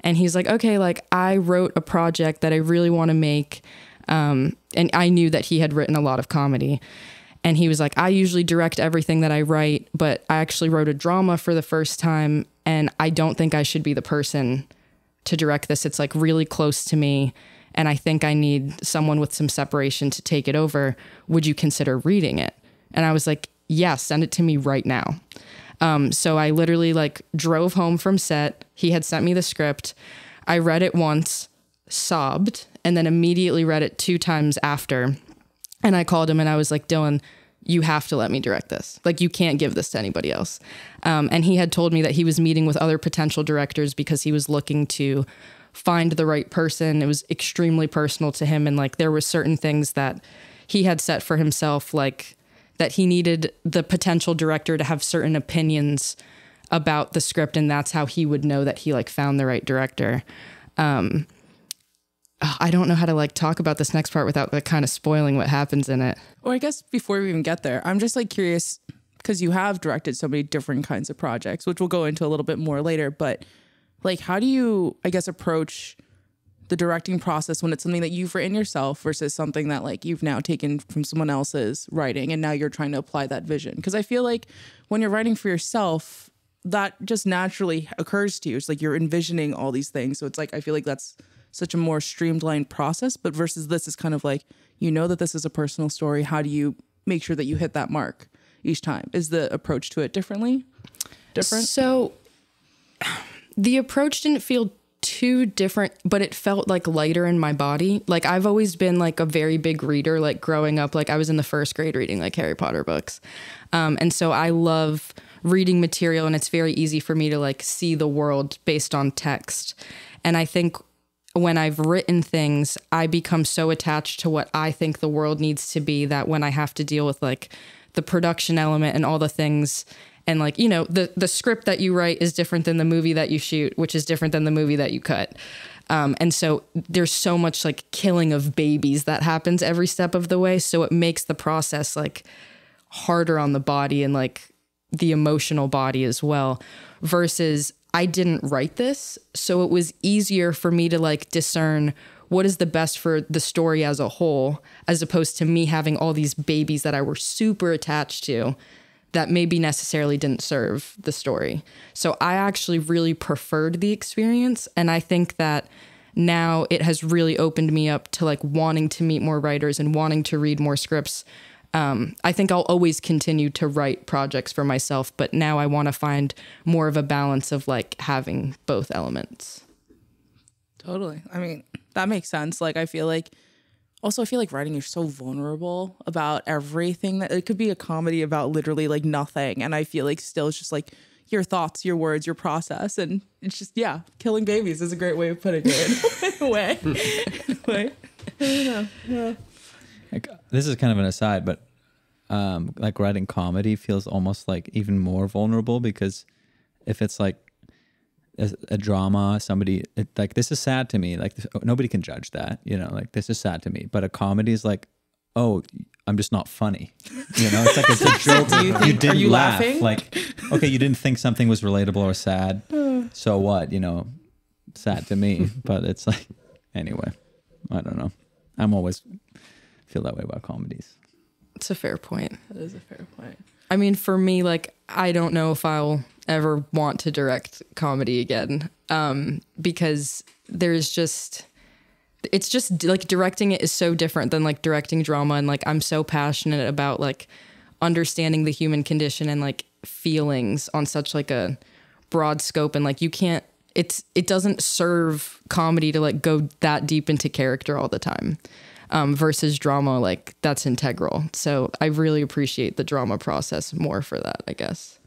And he's like, "Okay, like I wrote a project that I really want to make." And I knew that he had written a lot of comedy. And he was like, "I usually direct everything that I write, but I actually wrote a drama for the first time, and I don't think I should be the person to direct this. It's like really close to me, and I think I need someone with some separation to take it over. Would you consider reading it?" And I was like, "Yeah, send it to me right now." So I literally like drove home from set. He had sent me the script. I read it once, sobbed, and then immediately read it 2 times after. And I called him and I was like, "Dylan, you have to let me direct this. Like, you can't give this to anybody else." And he had told me that he was meeting with other potential directors because he was looking to find the right person. It was extremely personal to him. And like, there were certain things that he had set for himself, like that he needed the potential director to have certain opinions about the script. And that's how he would know that he like found the right director. I don't know how to like talk about this next part without like kind of spoiling what happens in it. Or I guess before we even get there, I'm just like curious because you have directed so many different kinds of projects, which we'll go into a little bit more later. But like, how do you, I guess, approach the directing process when it's something that you've written yourself versus something that like you've now taken from someone else's writing and now you're trying to apply that vision? Because I feel like when you're writing for yourself, that just naturally occurs to you. It's like you're envisioning all these things. So it's like, I feel like that's such a more streamlined process, but versus this is kind of like, that this is a personal story. How do you make sure that you hit that mark each time? Is the approach to it different? So the approach didn't feel too different, but it felt like lighter in my body. Like, I've always been like a very big reader, like growing up, like I was in the 1st grade reading like Harry Potter books. And so I love reading material, and it's very easy for me to like see the world based on text. And I think when I've written things, I become so attached to what I think the world needs to be that when I have to deal with like the production element and all the things, and like, the script that you write is different than the movie that you shoot, which is different than the movie that you cut. And so there's so much like killing of babies that happens every step of the way. So it makes the process like harder on the body and like the emotional body as well, versus I didn't write this, so it was easier for me to like discern what is the best for the story as a whole, as opposed to me having all these babies that I were super attached to that maybe necessarily didn't serve the story. So I actually really preferred the experience. And I think that now it has really opened me up to like wanting to meet more writers and wanting to read more scripts. I think I'll always continue to write projects for myself, but now I want to find more of a balance of like having both elements. Totally. I mean, that makes sense. Like, I feel like writing, you're so vulnerable about everything that it could be a comedy about literally like nothing. And I feel like still it's just like your thoughts, your words, your process. And it's just, killing babies is a great way of putting it in a way. Yeah. Like, this is kind of an aside, but like writing comedy feels almost like even more vulnerable, because if it's like a drama, like, this is sad to me, like nobody can judge that, like, this is sad to me. But a comedy is like, oh, I'm just not funny. You know, it's like it's a joke. You didn't are you laugh. laughing? Like, okay, you didn't think something was relatable or sad. So what? You know, sad to me. But it's like, anyway, I don't know. I'm always feel that way about comedies. It's a fair point. That is a fair point. I mean, for me, like, I don't know if I'll ever want to direct comedy again, because there's just, it's just like directing it is so different than like directing drama. And like, I'm so passionate about like understanding the human condition and like feelings on such like a broad scope. And like, you can't, it doesn't serve comedy to like go that deep into character all the time. Versus drama, like that's integral. So I really appreciate the drama process more for that, I guess.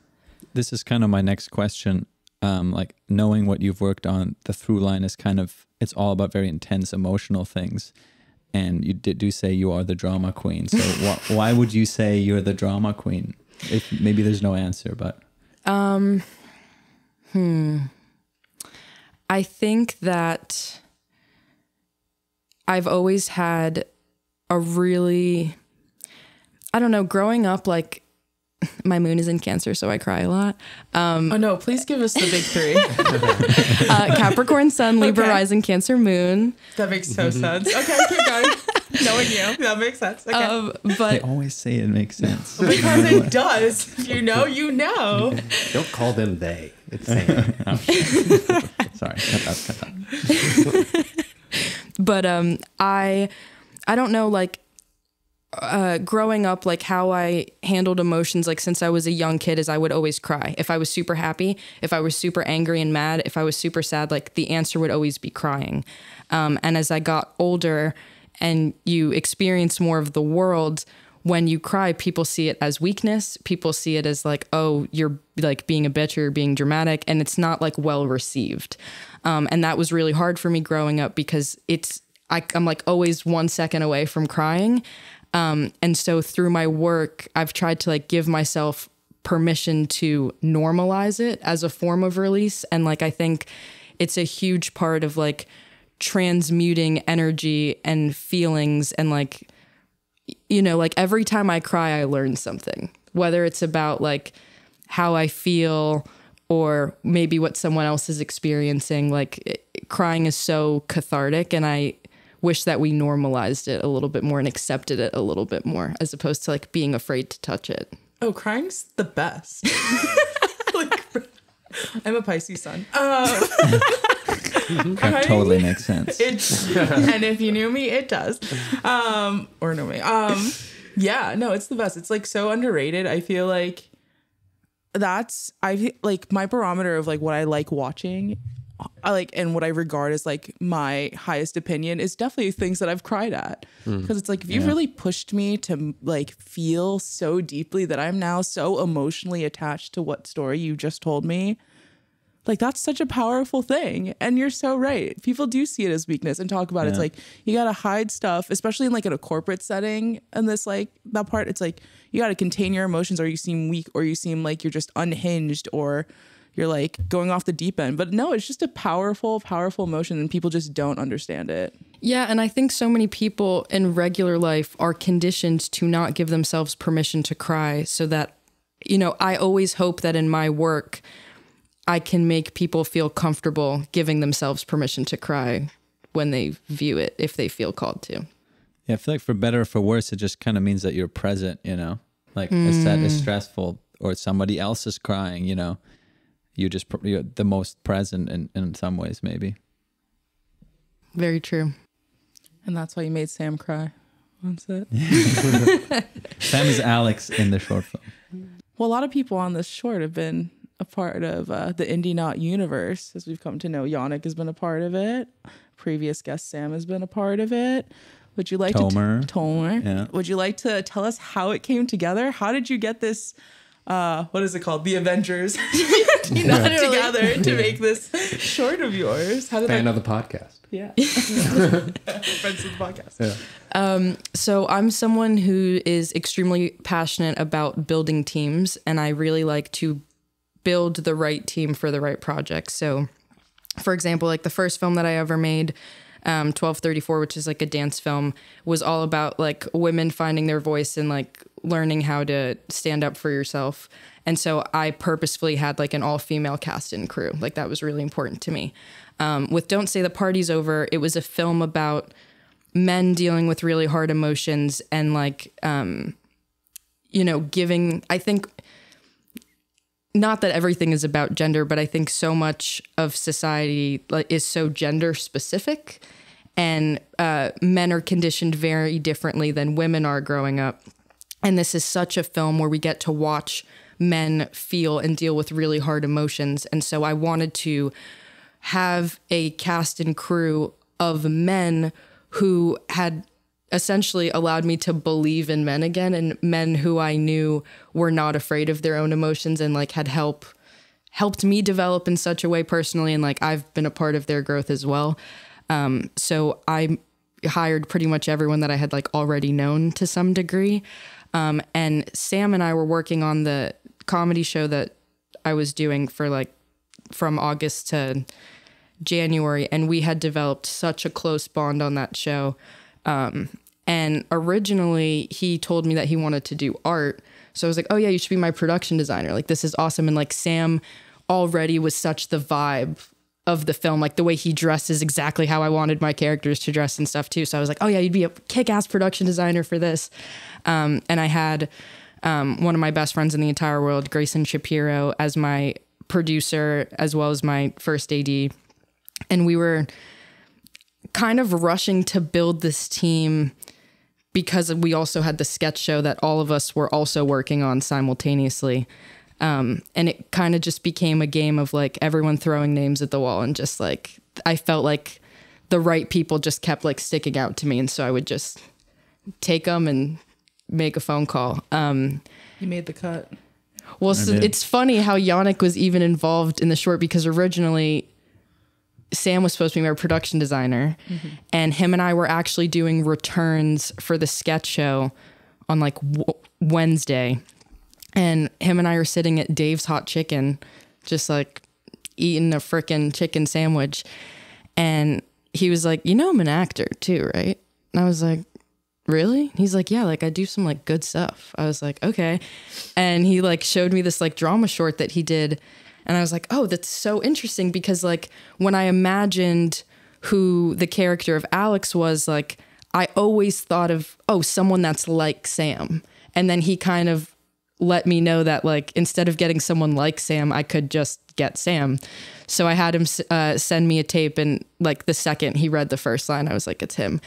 This is kind of my next question. Like knowing what you've worked on, the through line is kind of, it's all about very intense emotional things. And you do say you are the drama queen. So why would you say you're the drama queen? If maybe there's no answer, but. I think that I've always had a really, I don't know, growing up, like my moon is in Cancer, so I cry a lot. Oh no, please give us the big three. Capricorn Sun, Libra Okay. Rising, Cancer Moon. That makes so sense. Okay, keep going. Knowing you, that makes sense. Okay. They But always say it makes sense. Because it does. If you know, you know. Don't call them they. It's Sam. Sorry, cut that. But I don't know, like growing up, like how I handled emotions, like since I was a young kid, is I would always cry. If I was super happy, if I was super angry and mad, if I was super sad, like the answer would always be crying. And as I got older and you experience more of the world, when you cry, people see it as weakness. People see it as like, oh, you're like being a bitch or you're being dramatic, and it's not like well received. And that was really hard for me growing up because I'm like always 1 second away from crying. And so through my work, I've tried to like give myself permission to normalize it as a form of release. And like, I think it's a huge part of like transmuting energy and feelings. And like, you know, like every time I cry, I learn something, whether it's about like how I feel or maybe what someone else is experiencing. Like crying is so cathartic, and I wish that we normalized it a little bit more and accepted it a little bit more, as opposed to like being afraid to touch it. Oh, crying's the best. Like, I'm a Pisces sun. That totally makes sense. And if you knew me, it does. Or know me. Yeah, no, it's the best. It's like so underrated. I feel like like my barometer of like what I like watching, and what I regard as like my highest opinion is definitely things that I've cried at. Because it's like, if you really pushed me to like feel so deeply that I'm now so emotionally attached to what story you just told me, like that's such a powerful thing. And you're so right. People do see it as weakness and talk about it. It's like, you got to hide stuff, especially in like in a corporate setting. And this, like that part, it's like, you got to contain your emotions, or you seem weak, or you seem like you're just unhinged, or you're like going off the deep end. But no, it's just a powerful, powerful emotion, and people just don't understand it. Yeah, and I think so many people in regular life are conditioned to not give themselves permission to cry, so that, you know, I always hope that in my work, I can make people feel comfortable giving themselves permission to cry when they view it, if they feel called to. Yeah, I feel like for better or for worse, it just kind of means that you're present, you know? Like a set is stressful or somebody else is crying, you know? You're the most present in some ways, maybe. Very true. And that's why you made Sam cry. That's it. Sam is Alex in the short film. Well, a lot of people on this short have been a part of the Indie Knot universe, as we've come to know. Yannick has been a part of it. Previous guest Sam has been a part of it. Would you like Tomer. Yeah. Would you like to tell us how it came together? How did you get this? What is it called? The Avengers together to make this short of yours. How did Fan of the podcast. Yeah. Friends of the podcast. Yeah. So I'm someone who is extremely passionate about building teams, and I really like to build the right team for the right project. So, for example, like the first film that I ever made, 1234, which is like a dance film, was all about like women finding their voice and like learning how to stand up for yourself. And so I purposefully had like an all-female cast and crew. Like that was really important to me. With Don't Say the Party's Over, it was a film about men dealing with really hard emotions and like, you know, giving, I think, not that everything is about gender, but I think so much of society like is so gender specific, and men are conditioned very differently than women are growing up. And this is such a film where we get to watch men feel and deal with really hard emotions. And so I wanted to have a cast and crew of men who had essentially allowed me to believe in men again, and men who I knew were not afraid of their own emotions and like had helped me develop in such a way personally. And like I've been a part of their growth as well. So I hired pretty much everyone that I had like already known to some degree. And Sam and I were working on the comedy show that I was doing for like from August to January, and we had developed such a close bond on that show. And originally he told me that he wanted to do art. So I was like, oh yeah, you should be my production designer. Like, this is awesome. And like Sam already was such the vibe of the film. Like the way he dresses exactly how I wanted my characters to dress and stuff too. So I was like, oh yeah, you'd be a kick-ass production designer for this. And I had one of my best friends in the entire world, Grayson Shapiro, as my producer, as well as my first AD. And we were kind of rushing to build this team because we also had the sketch show that all of us were also working on simultaneously. And it kind of just became a game of like everyone throwing names at the wall, and just like, I felt like the right people just kept like sticking out to me. And so I would just take them and make a phone call. You made the cut. Well, so it's funny how Yannick was even involved in the short, because originally Sam was supposed to be my production designer, and him and I were actually doing returns for the sketch show on like Wednesday. And him and I are sitting at Dave's Hot Chicken, just like eating a frickin' chicken sandwich. And he was like, you know, I'm an actor too, right? And I was like, really? He's like, yeah, like I do some like good stuff. I was like, okay. And he like showed me this like drama short that he did. And I was like, oh, that's so interesting, because like when I imagined who the character of Alex was, like I always thought of, oh, someone that's like Sam. And then he kind of let me know that like instead of getting someone like Sam, I could just get Sam. So I had him send me a tape, and like the second he read the first line, I was like, it's him.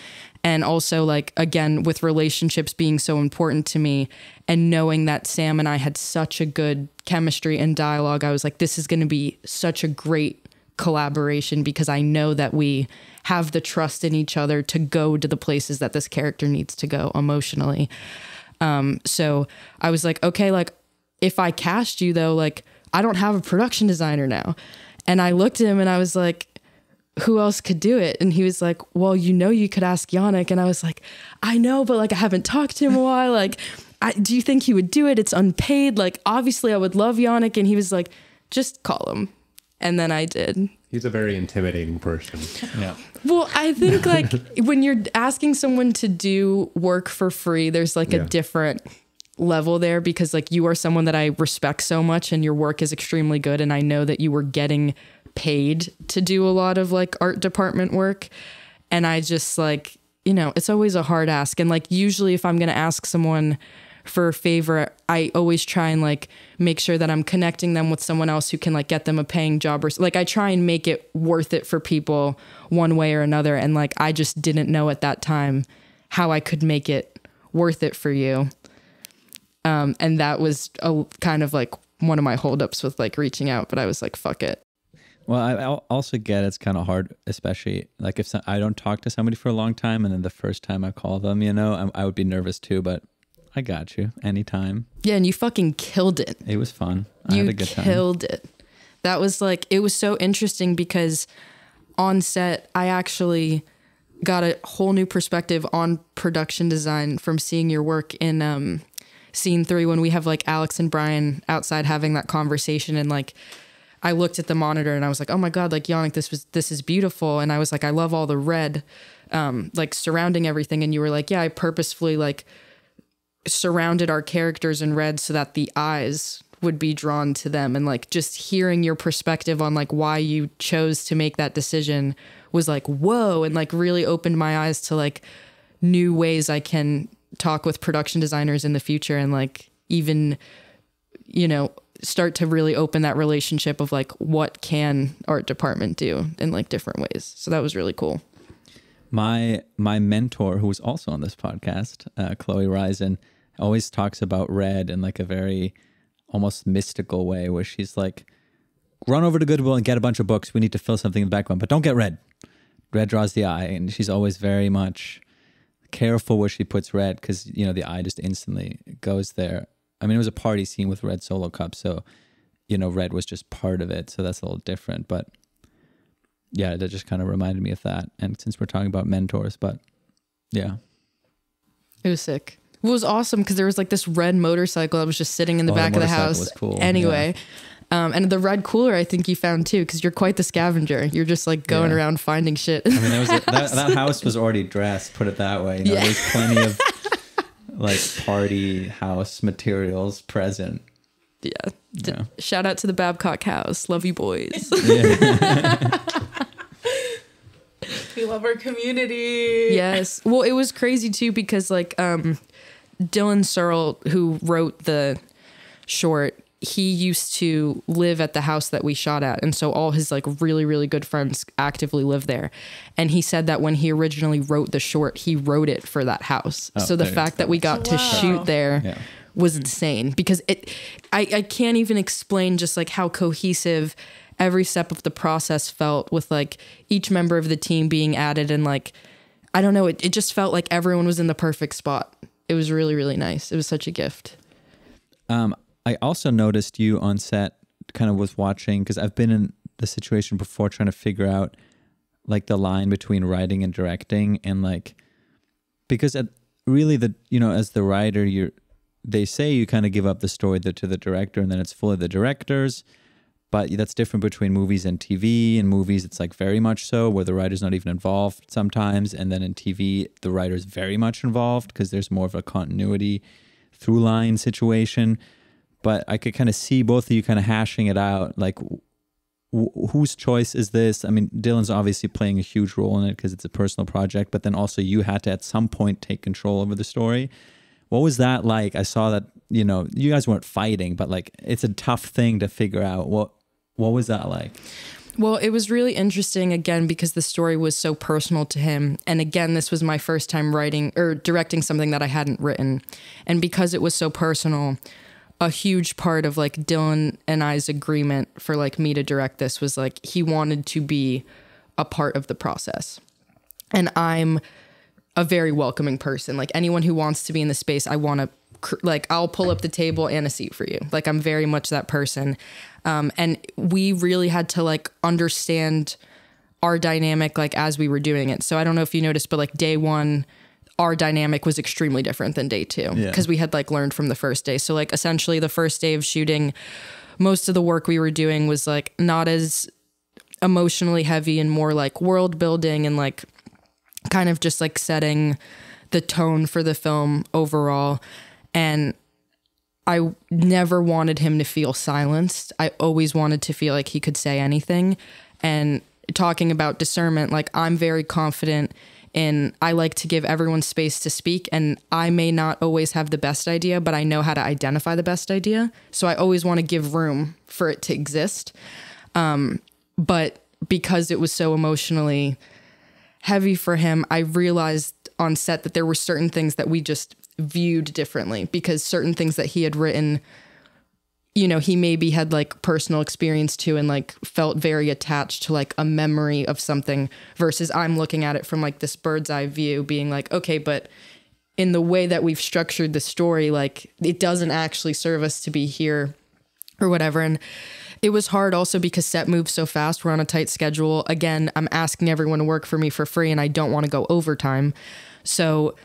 And also like, again, with relationships being so important to me and knowing that Sam and I had such a good chemistry and dialogue, I was like, this is going to be such a great collaboration, because I know that we have the trust in each other to go to the places that this character needs to go emotionally. So I was like, okay, like if I cast you though, like I don't have a production designer now. And I looked at him and I was like, who else could do it? And he was like, well, you know, you could ask Yannick. And I was like, I know, but like, I haven't talked to him in a while. Like, do you think he would do it? It's unpaid. Like, obviously I would love Yannick. And he was like, just call him. And then I did. He's a very intimidating person. Yeah. Well, I think like when you're asking someone to do work for free, there's like a different level there, because like you are someone that I respect so much and your work is extremely good. And I know that you were getting paid to do a lot of like art department work. And I just like, you know, it's always a hard ask. And like, usually if I'm going to ask someone for a favor, I always try and like make sure that I'm connecting them with someone else who can like get them a paying job, or like I try and make it worth it for people one way or another. And like, I just didn't know at that time how I could make it worth it for you. And that was a kind of like one of my holdups with like reaching out, but I was like, fuck it. Well, I also get it's kind of hard, especially like if I don't talk to somebody for a long time, and then the first time I call them, you know, I would be nervous too, but I got you anytime. Yeah, and you fucking killed it. It was fun. I had a good time. You killed it. That was like, it was so interesting because on set, I actually got a whole new perspective on production design from seeing your work in scene 3, when we have like Alex and Brian outside having that conversation, and like I looked at the monitor and I was like, oh my God, like Yannick, this is beautiful. And I was like, I love all the red, like surrounding everything. And you were like, yeah, I purposefully like surrounded our characters in red so that the eyes would be drawn to them. And like just hearing your perspective on like why you chose to make that decision was like, whoa, and like really opened my eyes to like new ways I can talk with production designers in the future and like even, you know, start to really open that relationship of like what can art department do in like different ways. So that was really cool. My mentor, who was also on this podcast, Chloe Risen, always talks about red in like a very almost mystical way, where she's like, run over to Goodwill and get a bunch of books. We need to fill something in the background, but don't get red. Red draws the eye. And she's always very much careful where she puts red because, you know, the eye just instantly goes there. I mean, it was a party scene with red solo cups, so, you know, red was just part of it. So that's a little different. But yeah, that just kind of reminded me of that. And since we're talking about mentors, but yeah. It was sick. It was awesome because there was like this red motorcycle that was just sitting in the back of the house. Was cool. Anyway. Yeah. And the red cooler, I think you found too, because you're quite the scavenger. You're just like going around finding shit. I mean, that house was already dressed, put it that way. You know, there's plenty of like party house materials present. Yeah. Shout out to the Babcock house. Love you boys. We love our community. Yes. Well, it was crazy too because like Dylan Searle, who wrote the short, he used to live at the house that we shot at. And so all his like really, really good friends actively live there. And he said that when he originally wrote the short, he wrote it for that house. So the fact that we got to shoot there was insane because I can't even explain just like how cohesive every step of the process felt with like each member of the team being added. And like, I don't know, it just felt like everyone was in the perfect spot. It was really, really nice. It was such a gift. I also noticed you on set kind of was watching, because I've been in the situation before trying to figure out like the line between writing and directing, and like, because really as the writer, they say you kind of give up the story to the director and then it's fully the director's, but that's different between movies and TV. In movies, it's like very much so where the writer's not even involved sometimes. And then in TV, the writer's very much involved because there's more of a continuity through line situation. But I could kind of see both of you kind of hashing it out. Like, whose choice is this? I mean, Dylan's obviously playing a huge role in it because it's a personal project, but then also you had to at some point take control over the story. What was that like? I saw that, you guys weren't fighting, but like, it's a tough thing to figure out. What was that like? Well, it was really interesting, again, because the story was so personal to him. And again, this was my first time writing or directing something that I hadn't written. And because it was so personal, a huge part of like Dylan and I's agreement for like me to direct this was like he wanted to be a part of the process. And I'm a very welcoming person. Like anyone who wants to be in the space, I want to like, I'll pull up the table and a seat for you. Like I'm very much that person. And we really had to like understand our dynamic like as we were doing it. So I don't know if you noticed, but like day one, our dynamic was extremely different than day two because we had like learned from the first day. So like essentially the first day of shooting, most of the work we were doing was like not as emotionally heavy and more like world building and like kind of just like setting the tone for the film overall. And I never wanted him to feel silenced. I always wanted to feel like he could say anything. And talking about discernment, like I'm very confident in, I like to give everyone space to speak, and I may not always have the best idea, but I know how to identify the best idea. So I always want to give room for it to exist. But because it was so emotionally heavy for him, I realized on set that there were certain things that we just viewed differently because certain things that he had written, he maybe had like personal experience to and like felt very attached to like a memory of something versus I'm looking at it from like this bird's eye view being like, okay, but in the way that we've structured the story, like it doesn't actually serve us to be here or whatever. And it was hard also because set moves so fast. We're on a tight schedule. Again, I'm asking everyone to work for me for free and I don't want to go overtime. So,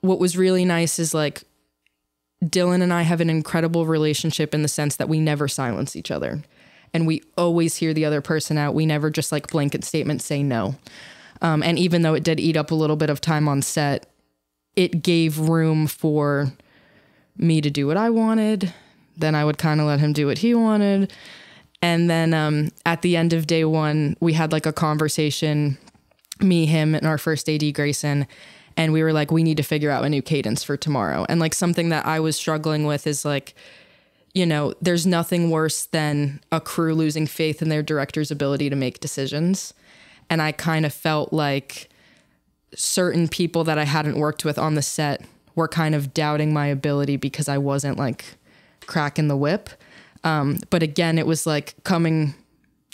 what was really nice is like Dylan and I have an incredible relationship in the sense that we never silence each other. And we always hear the other person out. We never just like blanket statement say no. And even though it did eat up a little bit of time on set, it gave room for me to do what I wanted. Then I would kind of let him do what he wanted. And then at the end of day one, we had like a conversation, me, him, and our first AD, Grayson. And we were like, we need to figure out a new cadence for tomorrow. And like something that I was struggling with is like, you know, there's nothing worse than a crew losing faith in their director's ability to make decisions. And I kind of felt like certain people that I hadn't worked with on the set were kind of doubting my ability because I wasn't like cracking the whip. But again, it was like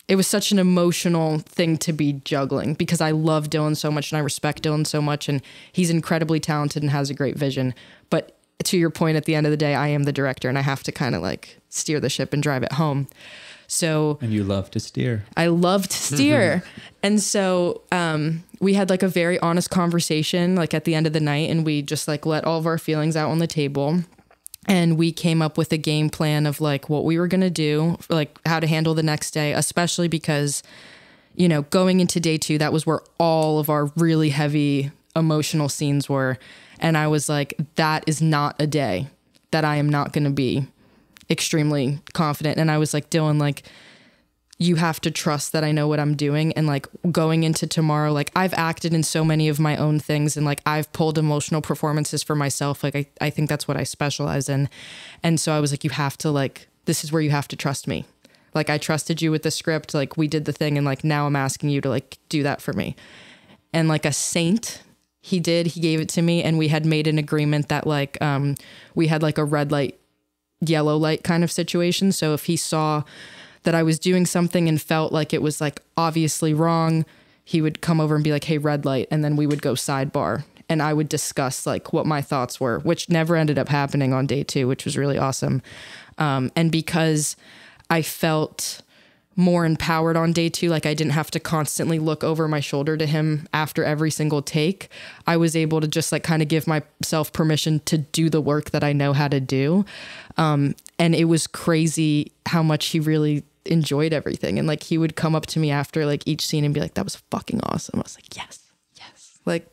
it was such an emotional thing to be juggling because I love Dylan so much and I respect Dylan so much and he's incredibly talented and has a great vision. But to your point, at the end of the day, I am the director and I have to kind of like steer the ship and drive it home. So, and you love to steer. I love to steer. And so we had like a very honest conversation like at the end of the night, and we just like let all of our feelings out on the table. And we came up with a game plan of like what we were going to do, like how to handle the next day, especially because, you know, going into day two, that was where all of our really heavy emotional scenes were. And I was like, that is not a day that I am not going to be extremely confident. And I was like, Dylan, like, you have to trust that I know what I'm doing. And like going into tomorrow, like I've acted in so many of my own things and like I've pulled emotional performances for myself. Like I think that's what I specialize in. And so I was like, you have to like, this is where you have to trust me. Like I trusted you with the script, like we did the thing. And like, now I'm asking you to like do that for me. And like a saint, he gave it to me. And we had made an agreement that like, we had like a red light, yellow light kind of situation. So if he saw that I was doing something and felt like it was like obviously wrong, he would come over and be like, hey, red light. And then we would go sidebar and I would discuss like what my thoughts were, which never ended up happening on day two, which was really awesome. And because I felt more empowered on day two, like I didn't have to constantly look over my shoulder to him after every single take, I was able to just like kind of give myself permission to do the work that I know how to do. And it was crazy how much he really enjoyed everything. And like he would come up to me after like each scene and be like, that was fucking awesome. I was like, yes. Like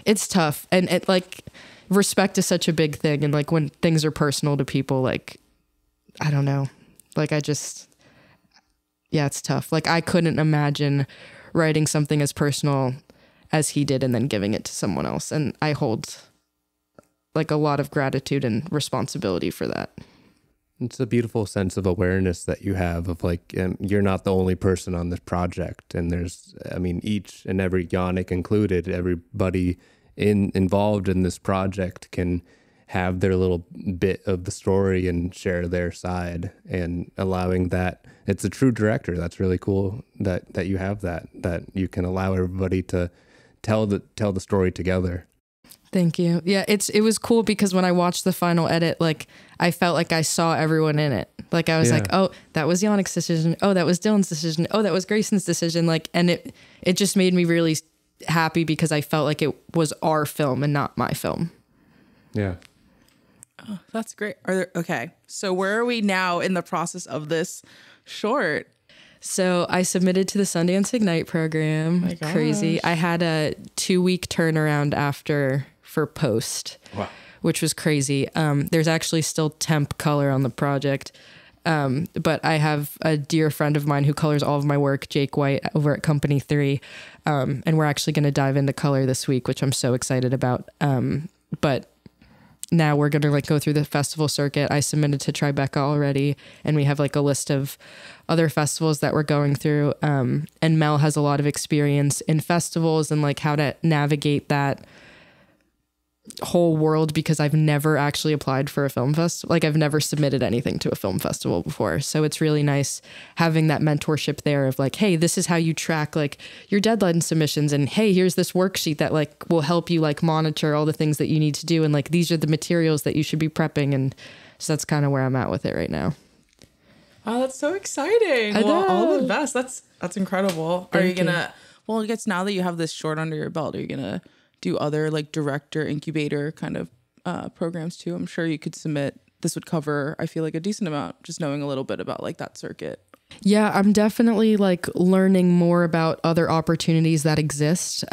it's tough. And it like respect is such a big thing. And like when things are personal to people, like, I don't know, like yeah, it's tough. Like I couldn't imagine writing something as personal as he did and then giving it to someone else. And I hold like a lot of gratitude and responsibility for that. It's a beautiful sense of awareness that you have of like, you're not the only person on this project. And there's, I mean, each and every Yannick included, everybody involved in this project can have their little bit of the story and share their side, and allowing that. It's a true director. That's really cool that you have that you can allow everybody to tell the story together. Thank you. Yeah, it was cool because when I watched the final edit, like I felt like I saw everyone in it. Like I was like, oh, that was Yannick's decision. Oh, that was Dylan's decision. Oh, that was Grayson's decision. Like, and it just made me really happy because I felt like it was our film and not my film. Yeah. Oh, that's great. Okay. So where are we now in the process of this short? So I submitted to the Sundance Ignite program. My gosh. Crazy. I had a 2-week turnaround after for post, which was crazy. There's actually still temp color on the project. But I have a dear friend of mine who colors all of my work, Jake White, over at Company 3. And we're actually going to dive into color this week, which I'm so excited about. But now we're going to like go through the festival circuit. I submitted to Tribeca already, and we have like a list of other festivals that we're going through. And Mel has a lot of experience in festivals and like how to navigate that whole world, because I've never actually applied for a film festival. Like I've never submitted anything to a film festival before. So it's really nice having that mentorship there of like, hey, this is how you track like your deadline submissions, and hey, here's this worksheet that like will help you like monitor all the things that you need to do, and like these are the materials that you should be prepping. And so that's kind of where I'm at with it right now. Oh, that's so exciting. Well, all the best. That's incredible. Are you gonna, well, I guess now that you have this short under your belt, are you gonna do other like director incubator kind of programs too. I'm sure you could submit. This would cover, I feel like, a decent amount, just knowing a little bit about like that circuit. Yeah, I'm definitely like learning more about other opportunities that exist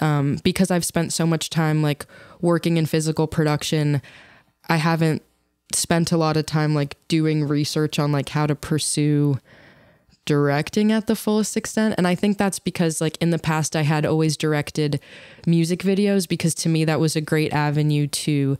because I've spent so much time like working in physical production. I haven't spent a lot of time like doing research on like how to pursue directing at the fullest extent. And I think that's because like in the past I had always directed music videos because to me that was a great avenue to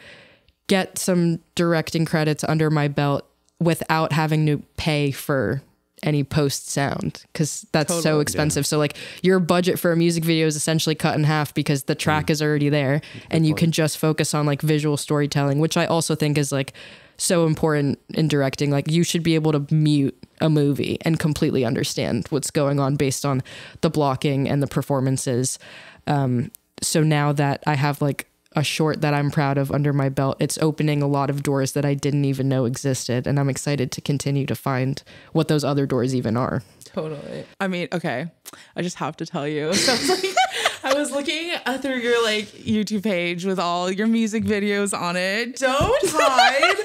get some directing credits under my belt without having to pay for any post sound because that's so expensive. So like your budget for a music video is essentially cut in half because the track is already there and you can just focus on like visual storytelling, which I also think is like so important in directing. Like you should be able to mute a movie and completely understand what's going on based on the blocking and the performances. So now that I have like a short that I'm proud of under my belt, it's opening a lot of doors that I didn't even know existed. And I'm excited to continue to find what those other doors even are. Totally. I mean, okay, I just have to tell you. So it's like, I was looking through your like YouTube page with all your music videos on it. Don't hide.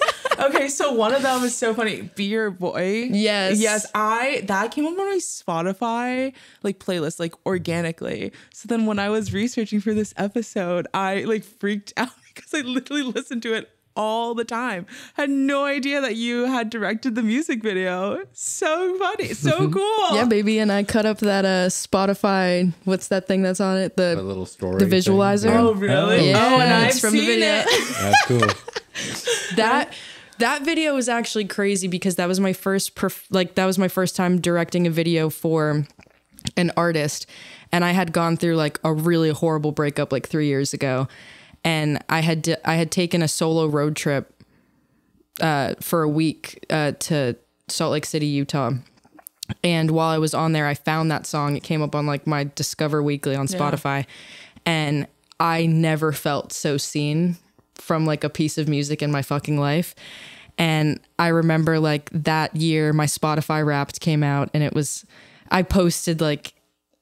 Okay, so one of them is so funny. Be Your Boy. Yes. Yes, that came up on my Spotify like playlist like organically. So then when I was researching for this episode, I like freaked out because I literally listened to it all the time. Had no idea that you had directed the music video. So funny. So cool. Yeah, baby. And I cut up that Spotify, what's that thing that's on it? The little story. The visualizer. Thing. Oh, really? Yeah, Oh, and I've it's from the seen video. it. That's cool. That video was actually crazy because that was my first time directing a video for an artist, and I had gone through like a really horrible breakup like 3 years ago, and I had taken a solo road trip for a week to Salt Lake City, Utah. And while I was on there, I found that song. It came up on like my Discover Weekly on Spotify, and I never felt so seen from like a piece of music in my fucking life. And I remember like that year my Spotify Wrapped came out, and I posted like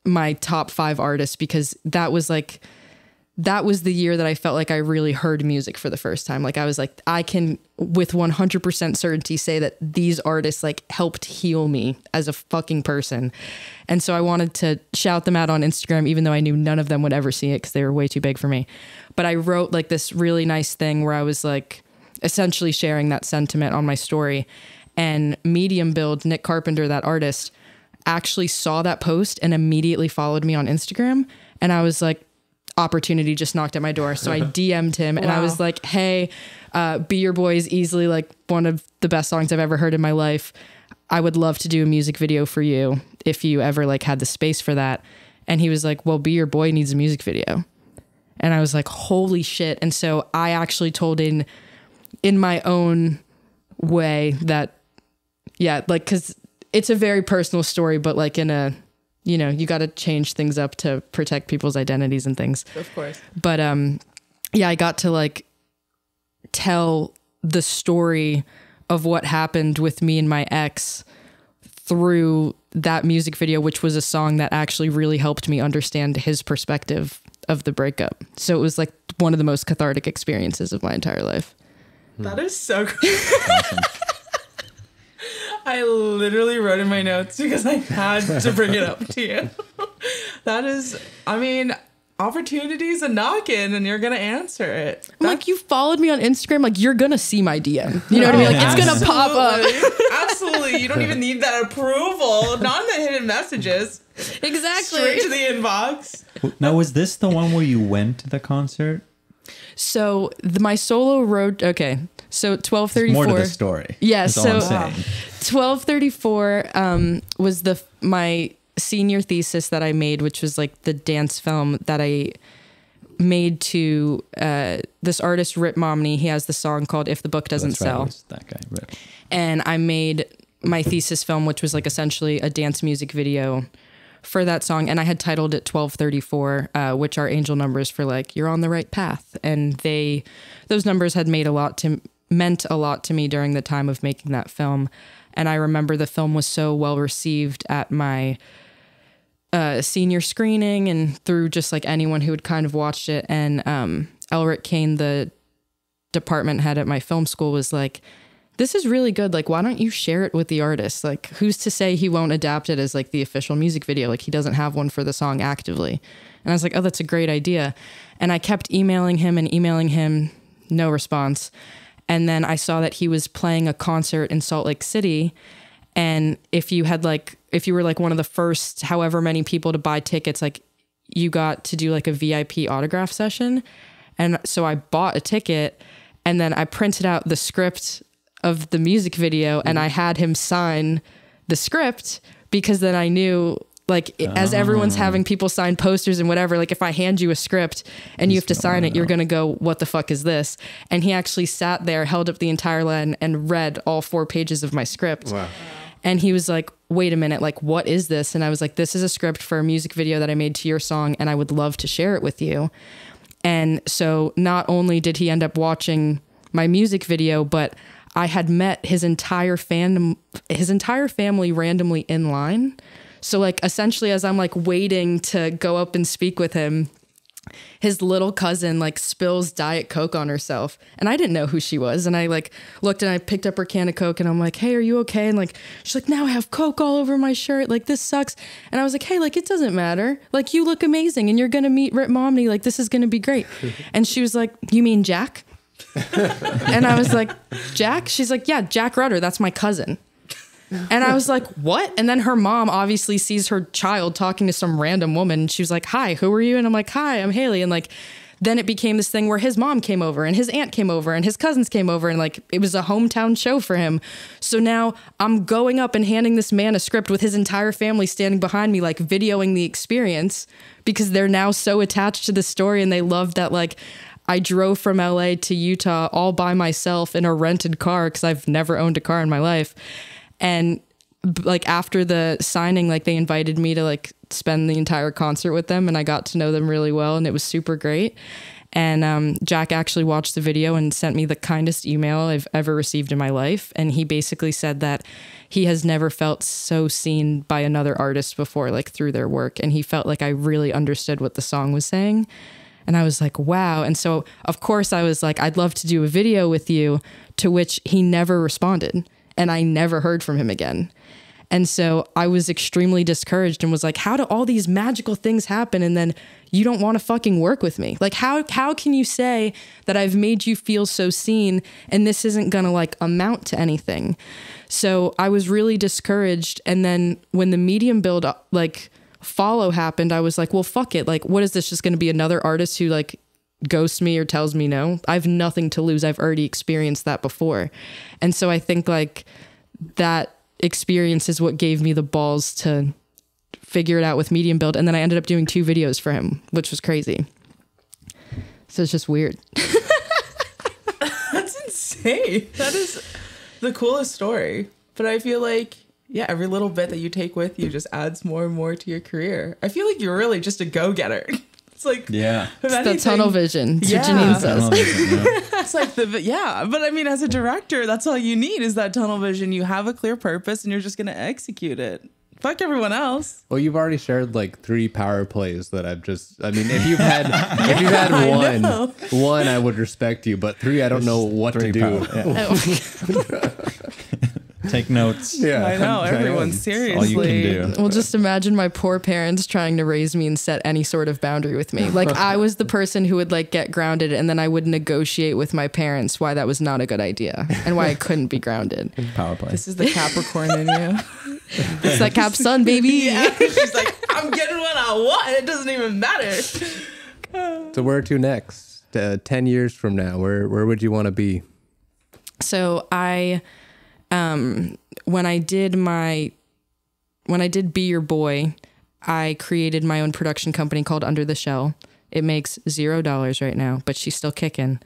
my top 5 artists because that was the year that I felt like I really heard music for the first time. Like I was like, I can with 100% certainty say that these artists like helped heal me as a fucking person. And so I wanted to shout them out on Instagram, even though I knew none of them would ever see it because they were way too big for me. But I wrote like this really nice thing where I was like essentially sharing that sentiment on my story. And Medium Build, Nick Carpenter, that artist, actually saw that post and immediately followed me on Instagram. And I was like, opportunity just knocked at my door. So I DM'd him and I was like, hey, Be Your Boy is easily like one of the best songs I've ever heard in my life. I would love to do a music video for you if you ever like had the space for that. And he was like, well, Be Your Boy needs a music video. And I was like, holy shit. And so I actually told in my own way that, yeah, like, cause it's a very personal story, but like in a, you know, you got to change things up to protect people's identities and things. Of course. But yeah, I got to like tell the story of what happened with me and my ex through that music video, which was a song that actually really helped me understand his perspective of the breakup. So it was like one of the most cathartic experiences of my entire life. That is so cool. Awesome. I literally wrote in my notes because I had to bring it up to you. That is, I mean, opportunities a knocking and you're going to answer it. Like, you followed me on Instagram, like, you're going to see my DM. You know what I mean? Like, it's going to pop up. Absolutely. You don't even need that approval. Not in the hidden messages. Exactly. Straight to the inbox. Now, was this the one where you went to the concert? So my solo road, okay. So 1234. More to the story. Yeah. That's all So I'm saying. 1234 was my senior thesis that I made, which was like the dance film that I made to this artist, Rip Momney. He has the song called If the Book Doesn't That's right, Sell. it was that guy, Rip. And I made my thesis film, which was like essentially a dance music video for that song. And I had titled it 1234, which are angel numbers for like, you're on the right path. And those numbers had meant a lot to me during the time of making that film. And I remember the film was so well received at my senior screening and through just like anyone who had kind of watched it. And Elric Kane, the department head at my film school was like, this is really good. Like, why don't you share it with the artist? Like, who's to say he won't adapt it as like the official music video? Like, he doesn't have one for the song actively. And I was like, oh, that's a great idea. And I kept emailing him, no response. And then I saw that he was playing a concert in Salt Lake City. And if you were like one of the first however many people to buy tickets, like you got to do like a VIP autograph session. And so I bought a ticket and then I printed out the script of the music video and I had him sign the script, because then I knew, like, as everyone's having people sign posters and whatever, like if I hand you a script and you have to sign it, you're going to go, what the fuck is this? And he actually sat there, held up the entire line and read all 4 pages of my script. Wow. And he was like, wait a minute, like, what is this? And I was like, this is a script for a music video that I made to your song and I would love to share it with you. And so not only did he end up watching my music video, but I had met his entire family randomly in line. So like essentially as I'm like waiting to go up and speak with him, his little cousin like spills Diet Coke on herself. And I didn't know who she was. And I like looked and I picked up her can of Coke and I'm like, hey, are you okay? And like, she's like, now I have Coke all over my shirt. Like, this sucks. And I was like, hey, like, it doesn't matter. Like, you look amazing and you're going to meet Rip Momney. Like, this is going to be great. And she was like, you mean Jack? And I was like, Jack? She's like, yeah, Jack Rudder. That's my cousin. And I was like, what? And then her mom obviously sees her child talking to some random woman. She was like, hi, who are you? And I'm like, hi, I'm Haley. And like, then it became this thing where his mom came over and his aunt came over and his cousins came over. And like, it was a hometown show for him. So now I'm going up and handing this man a script with his entire family standing behind me, like videoing the experience, because they're now so attached to the story. And they love that, like, I drove from LA to Utah all by myself in a rented car because I've never owned a car in my life. And like after the signing, like they invited me to like spend the entire concert with them and I got to know them really well and it was super great. And Jack actually watched the video and sent me the kindest email I've ever received in my life. And he basically said that he has never felt so seen by another artist before, like through their work. And he felt like I really understood what the song was saying. And I was like, wow. And so of course I was like, I'd love to do a video with you, to which he never responded. And I never heard from him again. And so I was extremely discouraged and was like, how do all these magical things happen? And then you don't want to fucking work with me? Like, how can you say that I've made you feel so seen and this isn't going to like amount to anything? So I was really discouraged. And then when the medium build like follow happened, I was like, well, fuck it. Like, what is this, just going to be another artist who like ghosts me or tells me no? I have nothing to lose. I've already experienced that before. And so I think like that experience is what gave me the balls to figure it out with medium build. And then I ended up doing 2 videos for him, which was crazy. So it's just weird. That's insane. That is the coolest story. But I feel like, yeah, every little bit that you take with you just adds more and more to your career. I feel like you're really just a go-getter. It's like, yeah, it's the tunnel vision. That's what Janine says. It's like but I mean, as a director, that's all you need is that tunnel vision. You have a clear purpose and you're just going to execute it. Fuck everyone else. Well, you've already shared like 3 power plays that if you've had one, I would respect you, but 3, I don't know what to do. Take notes. Yeah, I know. Everyone, seriously. All you can do. Well, just imagine my poor parents trying to raise me and set any sort of boundary with me. Like, I was the person who would like get grounded, and then I would negotiate with my parents why that was not a good idea and why I couldn't be grounded. Power play. This is the Capricorn in you. It's that Cap Sun, baby. Yeah. She's like, I'm getting what I want. It doesn't even matter. So where to next? 10 years from now, where would you want to be? So when I did Be Your Boy, I created my own production company called Under the Shell. It makes $0 right now, but she's still kicking.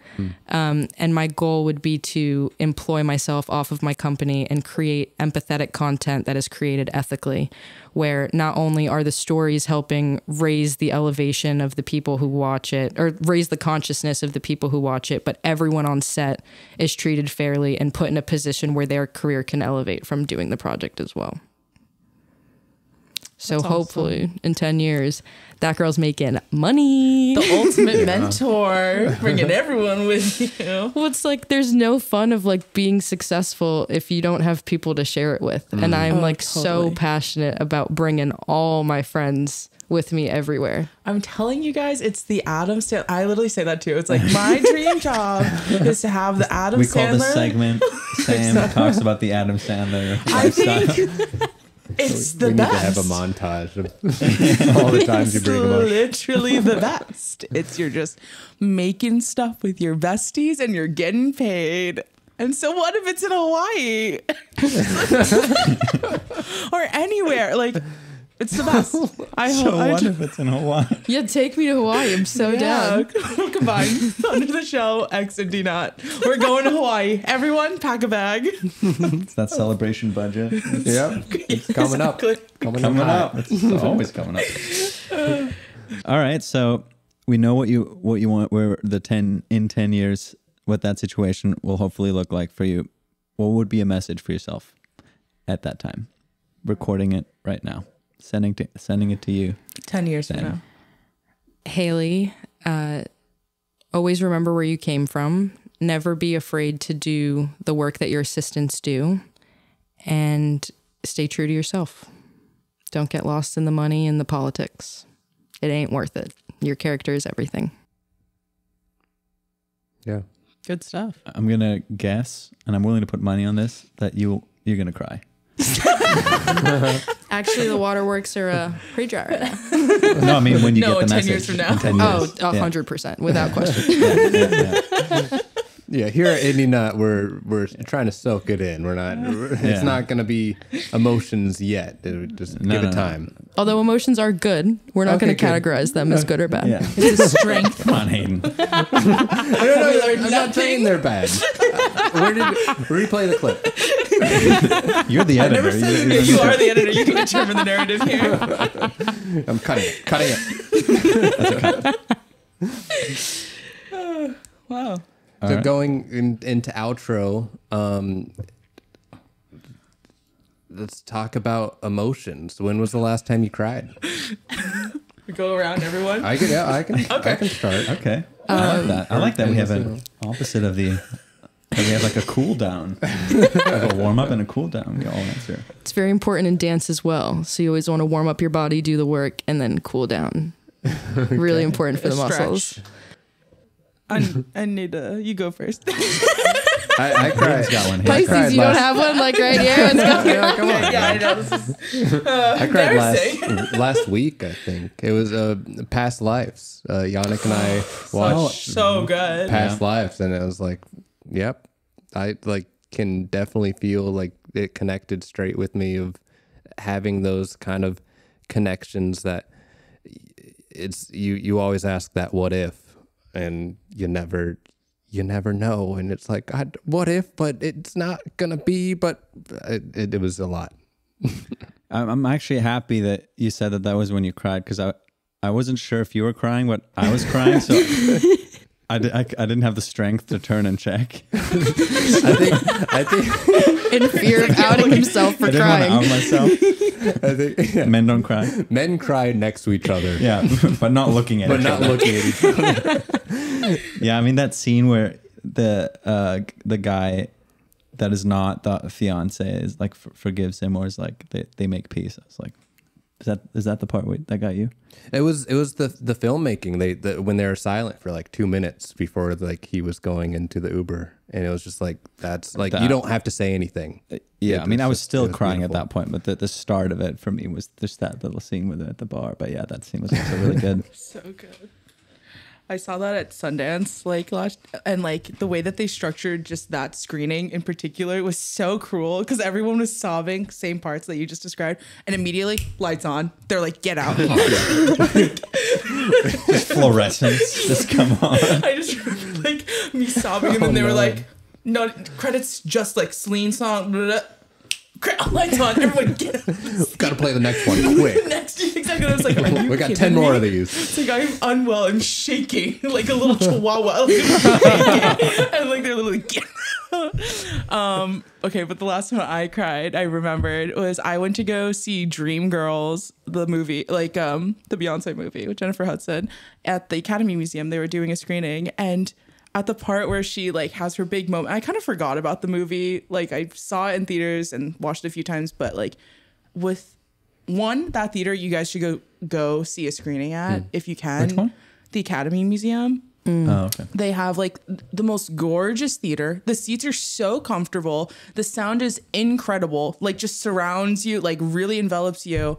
And my goal would be to employ myself off of my company and create empathetic content that is created ethically, where not only are the stories helping raise the elevation of the people who watch it, or raise the consciousness of the people who watch it, but everyone on set is treated fairly and put in a position where their career can elevate from doing the project as well. So That's hopefully in 10 years, that girl's making money. The ultimate mentor, bringing everyone with you. Well, it's like there's no fun of like being successful if you don't have people to share it with. And I'm like so totally. passionate about bringing all my friends with me everywhere. I'm telling you guys, it's the Adam Sandler. I literally say that too. It's like my dream job is to have the Adam We Sandler. call this segment Sam talks about the Adam Sandler I lifestyle. think it's the We best. need to have a montage of all the times you bring them up. Literally the best. It's you're just making stuff with your besties and you're getting paid. And so what if it's in Hawaii? Or anywhere? Like, it's the best. I So hope. what if it's in Hawaii? Yeah, take me to Hawaii. I'm so down. Combine under the show, X and D not. We're going to Hawaii. Everyone, pack a bag. It's that celebration budget. Yeah, it's coming up. Exactly. Coming up. It's always coming up. All right, so we know what you want, where the 10 years, what that situation will hopefully look like for you. What would be a message for yourself at that time? Recording it right now. Sending it to you. 10 years from Then. now. Haley, always remember where you came from. Never be afraid to do the work that your assistants do. And stay true to yourself. Don't get lost in the money and the politics. It ain't worth it. Your character is everything. Yeah. Good stuff. I'm gonna guess, and I'm willing to put money on this, that you're gonna cry. Actually, the waterworks are pre-dry right now. No, I mean when you No, get the 10 message. years from now. In 10 Oh, years. 100%, without question. Yeah. Yeah, here at Indie Nut, we're trying to soak it in. We're not. Yeah. It's not going to be emotions yet. Just No, give no, it no. time. Although emotions are good, we're not Okay, going to good. categorize them as good or bad. Yeah. It's a strength. Come on, Hayden. I'm not saying they're bad. Replay the clip. You're the editor. You are the editor. You can determine the narrative here. I'm cutting it. Wow. So right. going into outro, let's talk about emotions. When was the last time you cried? We go around everyone. I can start. Okay. I like that. I like that we have an opposite of the. That we have like a cool down. Like a warm up and a cool down. We all answer. It's very important in dance as well. So you always want to warm up your body, do the work, and then cool down. Really important for the muscles. I need to. You go first. I cried. Hayden's got one. I cried Pisces, you don't last- have one like right here. Let's go. Yeah, come on. Yeah, I know. This is I cried embarrassing. last week. I think it was past lives. Yannick and I watched so good. past lives, and it was like, yep, I like can definitely feel like it connected straight with me of having those kind of connections that it's you always ask that what if, and you never know, and it's like, God, what if, but it's not gonna be, but it was a lot. I'm actually happy that you said that was when you cried, because I wasn't sure if you were crying, but I was crying, so I didn't have the strength to turn and check. I think In fear of outing himself for I didn't want to crying. out myself. I think yeah. Men don't cry. Men cry next to each other, Yeah, but not looking at but each not other. looking at each other. Yeah, I mean that scene where the guy that is not the fiance is like forgives him, or is like they make peace. I was like, is that the part that got you? It was the filmmaking. When they were silent for like 2 minutes before like he was going into the Uber, and it was just like that's like you don't have to say anything. Yeah, I mean I was still it was crying beautiful. at that point, but the start of it for me was just that little scene with it at the bar. But yeah, that scene was also really good. So good. I saw that at Sundance like last, and like the way that they structured just that screening in particular was so cruel, because everyone was sobbing, same parts that you just described, and immediately lights on. They're like, get out. Just fluorescence, just come on. I just remember like me sobbing, and then they were like, no credits, just like Celine song. Blah, blah, blah. Lights on. Everyone get out. Got to play the next one quick. Next, exactly. I was like, are you We got kidding 10 more me? of these. It's like I'm unwell. I'm shaking like a little chihuahua. And like they're literally get out. Okay, but the last time I cried, I remembered, was I went to go see Dreamgirls, the movie, like the Beyonce movie with Jennifer Hudson at the Academy Museum. They were doing a screening, and at the part where she like has her big moment, I kind of forgot about the movie. Like I saw it in theaters and watched it a few times, but like with that theater, you guys should go see a screening at if you can. Which one? The Academy Museum. Oh, okay. They have like the most gorgeous theater. The seats are so comfortable. The sound is incredible. Like just surrounds you, like really envelops you.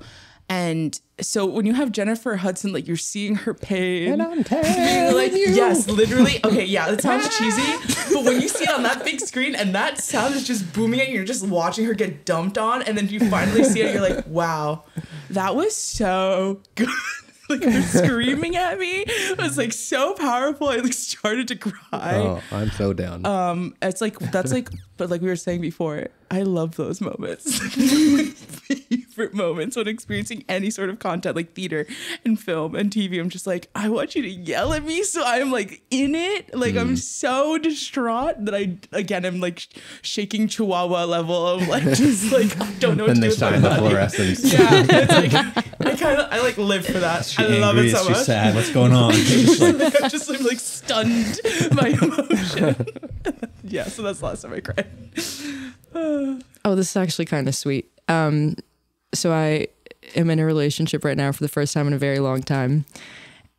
And so when you have Jennifer Hudson, like you're seeing her pain. And I'm telling Like, you. yes, literally. Okay, yeah, that sounds cheesy. But when you see it on that big screen and that sound is just booming and you're just watching her get dumped on, and then you finally see it, you're like, wow, that was so good. Like her screaming at me. It was like so powerful. I like started to cry. Oh, I'm so down. It's like that's like, but like we were saying before, I love those moments. My favorite moments when experiencing any sort of content like theater and film and TV. I'm just like, I want you to yell at me, so I'm like in it. Like I'm so distraught that I'm like shaking Chihuahua level of like just like I don't know what And to they do with my shine the body. fluorescence. Yeah, it's like I like live for that. She I love angry? it so Is she much. sad? What's going on? Just like, I'm just like stunned by emotion. Yeah, so that's the last time I cried. Oh, this is actually kind of sweet. So I am in a relationship right now for the first time in a very long time.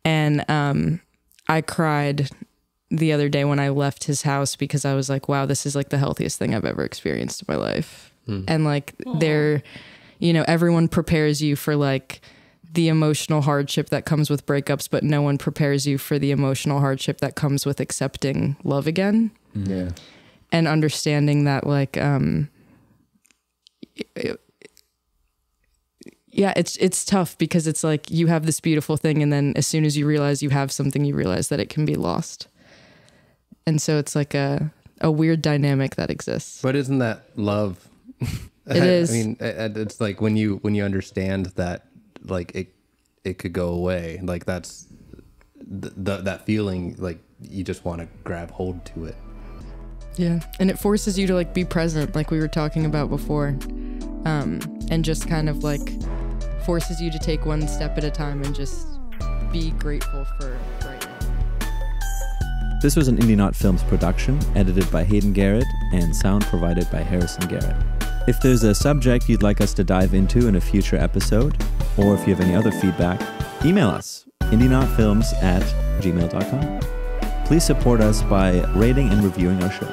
And I cried the other day when I left his house because I was like, wow, this is like the healthiest thing I've ever experienced in my life. And like everyone prepares you for like the emotional hardship that comes with breakups, but no one prepares you for the emotional hardship that comes with accepting love again. Yeah. And understanding that like it's tough because it's like you have this beautiful thing and then as soon as you realize you have something, you realize that it can be lost. And so it's like a weird dynamic that exists. But isn't that love? It is. I mean, it's like when you understand that like it could go away, like that's that feeling, like you just want to grab hold to it. Yeah. And it forces you to like be present, like we were talking about before. And just kind of like forces you to take one step at a time and just be grateful for right now. this was an Indie Not Films production, edited by Hayden Garrett and sound provided by Harrison Garrett. If there's a subject you'd like us to dive into in a future episode, or if you have any other feedback, email us, indienotfilms@gmail.com. Please support us by rating and reviewing our show.